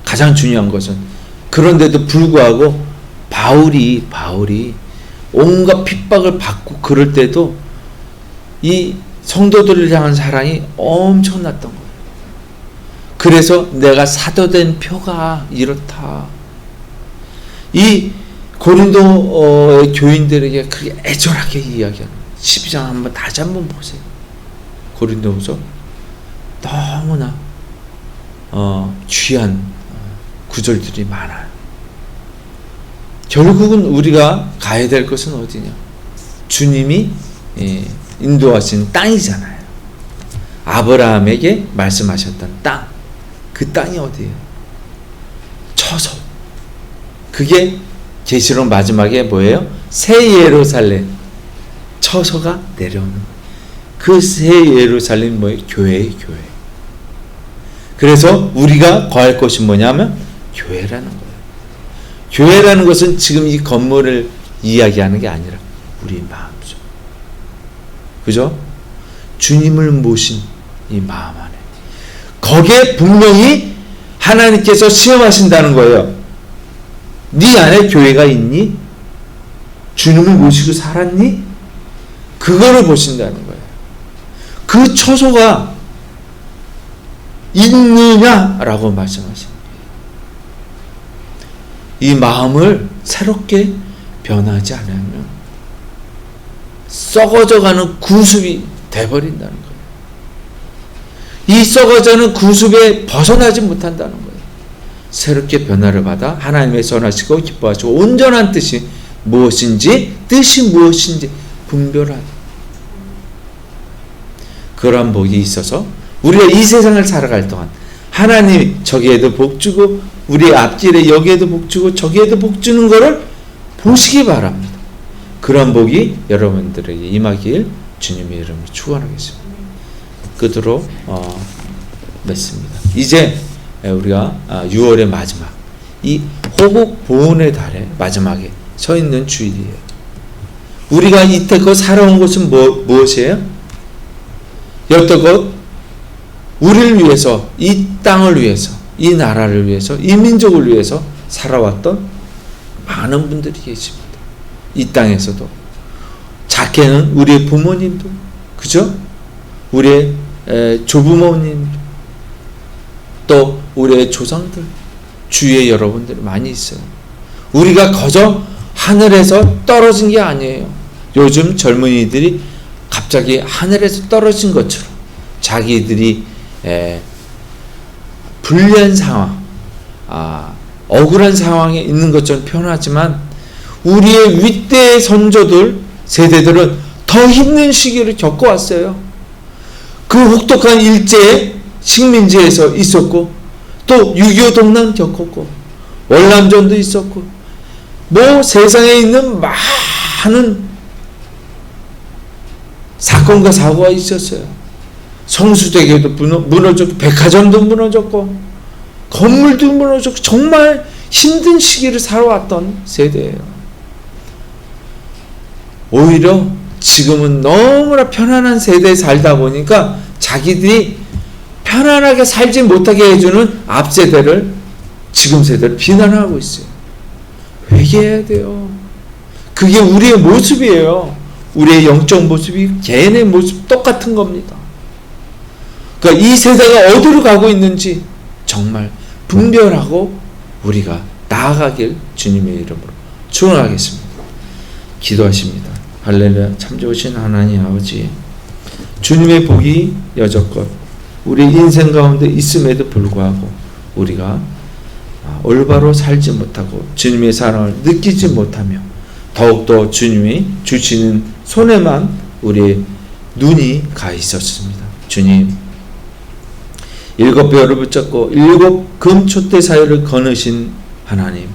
가장 중요한 것은 그런데도 불구하고 바울이 온갖 핍박을 받고 그럴 때도 이 성도들을 향한 사랑이 엄청났던 거예요. 그래서 내가 사도된 표가 이렇다. 이 고린도의 교인들에게 그렇게 애절하게 이야기하는 거예요. 12장 한번 다시 한번 보세요. 고린도후서 너무나 귀한 구절들이 많아요. 결국은 우리가 가야 될 것은 어디냐? 주님이 인도하신 땅이잖아요. 아브라함에게 말씀하셨던 땅. 그 땅이 어디예요? 처소. 그게 계시록 마지막에 뭐예요? 새 예루살렘. 처소가 내려오는 거예요. 그 새 예루살렘이 뭐예요? 교회예요, 교회. 그래서 우리가 거할 것이 뭐냐면 교회라는 거예요. 교회라는 것은 지금 이 건물을 이야기하는 게 아니라 우리 마음이죠. 그죠? 주님을 모신 이 마음 안에 거기에 분명히 하나님께서 시험하신다는 거예요. 네 안에 교회가 있니? 주님을 모시고 살았니? 그거를 보신다는 거예요. 그 처소가 있느냐라고 말씀하십니다. 이 마음을 새롭게 변하지 않으면 썩어져가는 구습이 돼버린다는 거예요. 이 썩어져가는 구습에 벗어나지 못한다는 거예요. 새롭게 변화를 받아 하나님의 선하시고 기뻐하시고 온전한 뜻이 무엇인지 분별하는 그러한 복이 있어서 우리가 이 세상을 살아갈 동안 하나님이 저기에도 복주고 우리 앞길에 여기에도 복주고 저기에도 복주는 것을 보시기 바랍니다. 그런 복이 여러분들에게 임하길 주님의 이름으로 축원하겠습니다. 끝으로 맺습니다. 이제 우리가 6월의 마지막 이 호국 보훈의 달의 마지막에 서 있는 주일이에요. 우리가 이때껏 살아온 것은 무엇이에요? 여태껏 우리를 위해서, 이 땅을 위해서, 이 나라를 위해서, 이 민족을 위해서 살아왔던 많은 분들이 계십니다. 이 땅에서도. 작게는 우리의 부모님도, 그죠? 우리의 조부모님, 또 우리의 조상들, 주위에 여러분들 많이 있어요. 우리가 거저 하늘에서 떨어진 게 아니에요. 요즘 젊은이들이 갑자기 하늘에서 떨어진 것처럼 자기들이 불리한 상황, 억울한 상황에 있는 것처럼 표현하지만 우리의 윗대 선조들, 세대들은 더 힘든 시기를 겪어왔어요. 그 혹독한 일제에 식민지에서 있었고 또 6.25 동란 겪었고 월남전도 있었고 뭐 세상에 있는 많은 사건과 사고가 있었어요. 성수대교도 무너졌고 백화점도 무너졌고 건물도 무너졌고 정말 힘든 시기를 살아왔던 세대예요. 오히려 지금은 너무나 편안한 세대에 살다 보니까 자기들이 편안하게 살지 못하게 해주는 앞 세대를 지금 세대를 비난하고 있어요. 회개해야 돼요. 그게 우리의 모습이에요. 우리의 영적 모습이 개인의 모습 똑같은 겁니다. 그러니까 이 세대가 어디로 가고 있는지 정말 분별하고 우리가 나아가길 주님의 이름으로 축원하겠습니다. 기도하십니다. 할렐루야. 참 좋으신 하나님 아버지, 주님의 복이 여적껏 우리 인생 가운데 있음에도 불구하고 우리가 올바로 살지 못하고 주님의 사랑을 느끼지 못하며 더욱더 주님이 주시는 손에만 우리의 눈이 가 있었습니다. 주님, 7벼를 붙잡고 7 금촛대 사이를 거느신 하나님,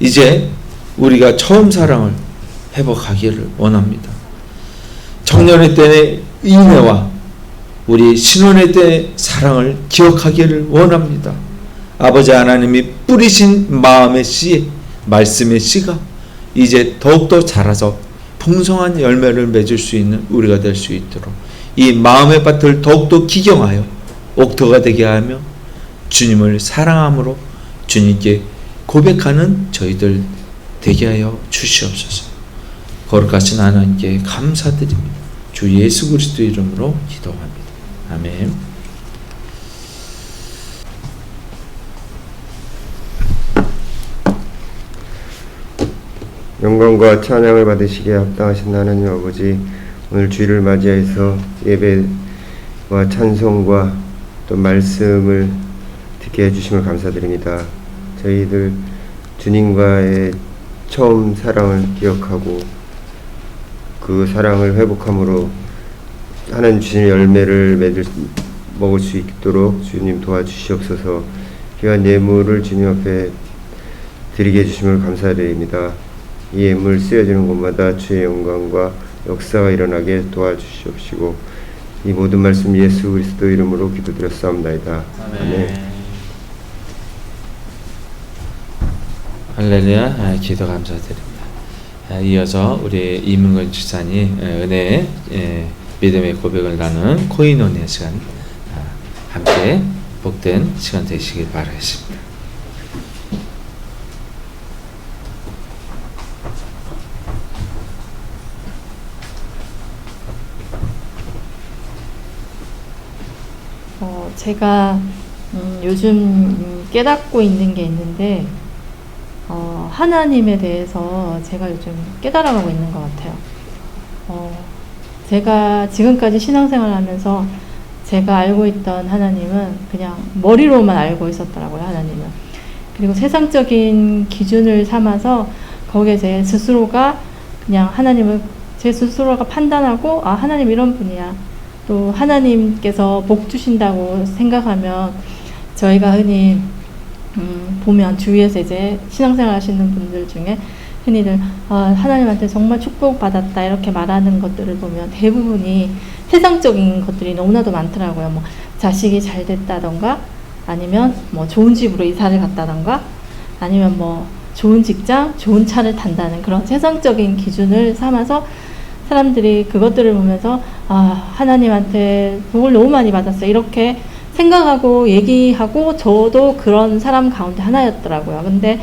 이제 우리가 처음 사랑을 회복하기를 원합니다. 청년의 때의 인애와 우리 신혼의 때의 사랑을 기억하기를 원합니다. 아버지 하나님이 뿌리신 마음의 씨, 말씀의 씨가 이제 더욱더 자라서 풍성한 열매를 맺을 수 있는 우리가 될 수 있도록 이 마음의 밭을 더욱더 기경하여 옥토가 되게 하며 주님을 사랑함으로 주님께 고백하는 저희들 되게 하여 주시옵소서. 거룩하신 하나님께 감사드립니다. 주 예수 그리스도 이름으로 기도합니다. 아멘. 영광과 찬양을 받으시기에 합당하신 하나님 아버지, 오늘 주일을 맞이해서 예배와 찬송과 또 말씀을 듣게 해주심을 감사드립니다. 저희들 주님과의 처음 사랑을 기억하고 그 사랑을 회복함으로 하나님 주신 열매를 먹을 수 있도록 주님 도와주시옵소서. 귀한 예물을 주님 앞에 드리게 해주심을 감사드립니다. 이 예물 쓰여지는 곳마다 주의 영광과 역사가 일어나게 도와주시옵시고 이 모든 말씀 예수 그리스도 이름으로 기도드렸사옵나이다. 아멘. 할렐루야. 기도 감사드립니다. 이어서 우리 이문건 집사님 은혜의 믿음의 고백을 나누는 코인원의 시간 함께 복된 시간 되시길 바라겠습니다. 제가 요즘 깨닫고 있는 게 있는데 하나님에 대해서 제가 요즘 깨달아가고 있는 것 같아요. 제가 지금까지 신앙생활을 하면서 제가 알고 있던 하나님은 그냥 머리로만 알고 있었더라고요. 하나님은. 그리고 세상적인 기준을 삼아서 거기에 제 스스로가 그냥 하나님을 제 스스로가 판단하고 하나님 이런 분이야. 또 하나님께서 복 주신다고 생각하면 저희가 흔히 보면 주위에서 이제 신앙생활 하시는 분들 중에 흔히들 하나님한테 정말 축복받았다 이렇게 말하는 것들을 보면 대부분이 세상적인 것들이 너무나도 많더라고요. 뭐 자식이 잘 됐다던가 아니면 뭐 좋은 집으로 이사를 갔다던가 아니면 뭐 좋은 직장, 좋은 차를 탄다는 그런 세상적인 기준을 삼아서 사람들이 그것들을 보면서 하나님한테 복을 너무 많이 받았어요. 이렇게 생각하고 얘기하고 저도 그런 사람 가운데 하나였더라고요. 근데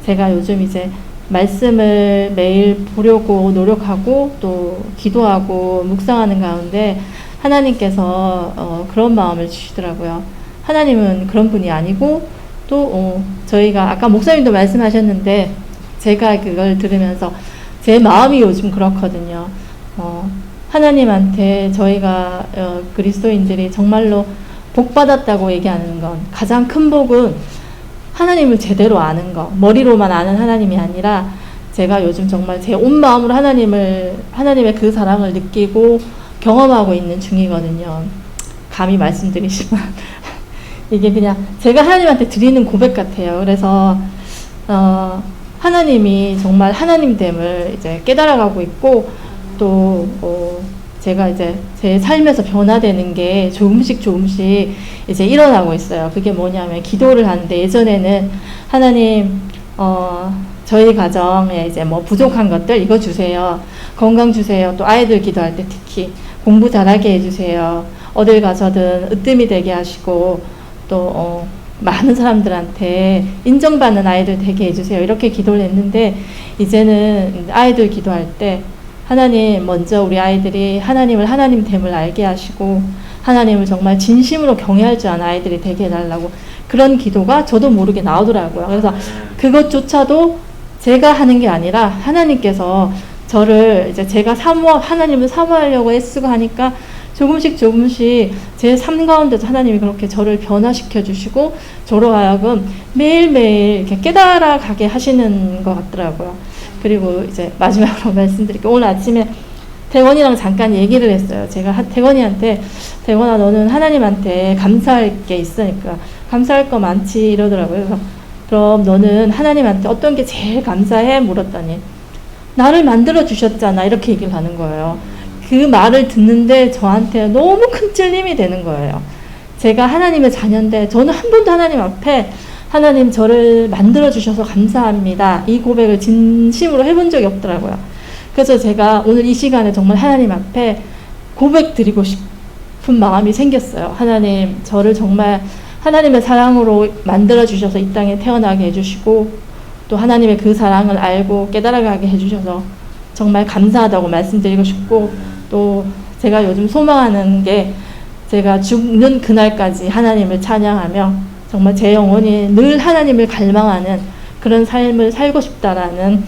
제가 요즘 이제 말씀을 매일 보려고 노력하고 또 기도하고 묵상하는 가운데 하나님께서 그런 마음을 주시더라고요. 하나님은 그런 분이 아니고 또 저희가 아까 목사님도 말씀하셨는데 제가 그걸 들으면서 제 마음이 요즘 그렇거든요. 하나님한테 저희가 그리스도인들이 정말로 복 받았다고 얘기하는 건 가장 큰 복은 하나님을 제대로 아는 거, 머리로만 아는 하나님이 아니라 제가 요즘 정말 제 온 마음으로 하나님의 그 사랑을 느끼고 경험하고 있는 중이거든요. 감히 말씀드리지만 이게 그냥 제가 하나님한테 드리는 고백 같아요. 그래서 하나님이 정말 하나님됨을 이제 깨달아가고 있고 또 제가 이제 제 삶에서 변화되는 게 조금씩 이제 일어나고 있어요. 그게 뭐냐면 기도를 하는데 예전에는 하나님 저희 가정에 이제 뭐 부족한 것들 이거 주세요. 건강 주세요. 또 아이들 기도할 때 특히 공부 잘하게 해주세요. 어딜 가서든 으뜸이 되게 하시고 또 많은 사람들한테 인정받는 아이들 되게 해주세요. 이렇게 기도를 했는데 이제는 아이들 기도할 때 하나님 먼저 우리 아이들이 하나님을 하나님됨을 알게 하시고 하나님을 정말 진심으로 경외할 줄 아는 아이들이 되게 해달라고 그런 기도가 저도 모르게 나오더라고요. 그래서 그것조차도 제가 하는 게 아니라 하나님께서 저를 이제 제가 하나님을 사모하려고 애쓰고 하니까 조금씩 제 삶 가운데서 하나님이 그렇게 저를 변화시켜 주시고 저로 하여금 매일매일 이렇게 깨달아 가게 하시는 것 같더라고요. 그리고 이제 마지막으로 말씀드릴게요. 오늘 아침에 대건이랑 잠깐 얘기를 했어요. 제가 대건이한테, 대건아 너는 하나님한테 감사할 게 있으니까 감사할 거 많지 이러더라고요. 그래서 그럼 너는 하나님한테 어떤 게 제일 감사해? 물었더니 나를 만들어 주셨잖아 이렇게 얘기를 하는 거예요. 그 말을 듣는데 저한테 너무 큰 찔림이 되는 거예요. 제가 하나님의 자녀인데 저는 한 번도 하나님 앞에 하나님 저를 만들어 주셔서 감사합니다 이 고백을 진심으로 해본 적이 없더라고요. 그래서 제가 오늘 이 시간에 정말 하나님 앞에 고백 드리고 싶은 마음이 생겼어요. 하나님 저를 정말 하나님의 사랑으로 만들어 주셔서 이 땅에 태어나게 해주시고 또 하나님의 그 사랑을 알고 깨달아가게 해주셔서 정말 감사하다고 말씀드리고 싶고, 또 제가 요즘 소망하는 게 제가 죽는 그날까지 하나님을 찬양하며 정말 제 영혼이 늘 하나님을 갈망하는 그런 삶을 살고 싶다라는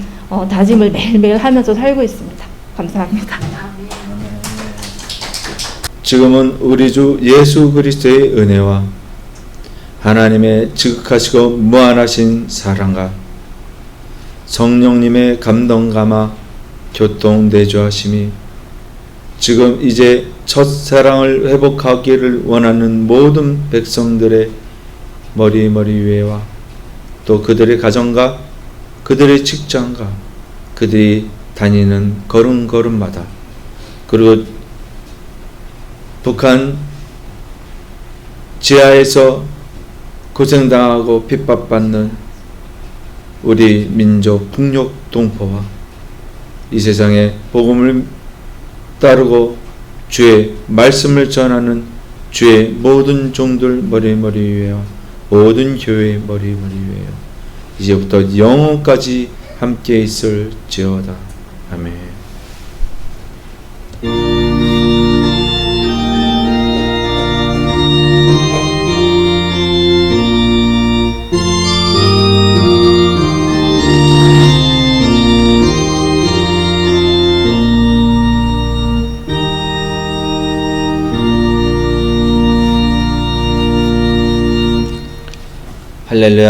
다짐을 매일매일 하면서 살고 있습니다. 감사합니다. 지금은 우리 주 예수 그리스도의 은혜와 하나님의 지극하시고 무한하신 사랑과 성령님의 감동 감화 교통 내주하심이 지금 이제 첫사랑을 회복하기를 원하는 모든 백성들의 머리 위에와 또 그들의 가정과 그들의 직장과 그들이 다니는 걸음걸음마다, 그리고 북한 지하에서 고생당하고 핍박받는 우리 민족 북녘 동포와 이 세상에 복음을 따르고 주의 말씀을 전하는 주의 모든 종들 머리 위에와 모든 교회의 머리 위에요 이제부터 영원까지 함께 있을지어다. 아멘. 할렐루야.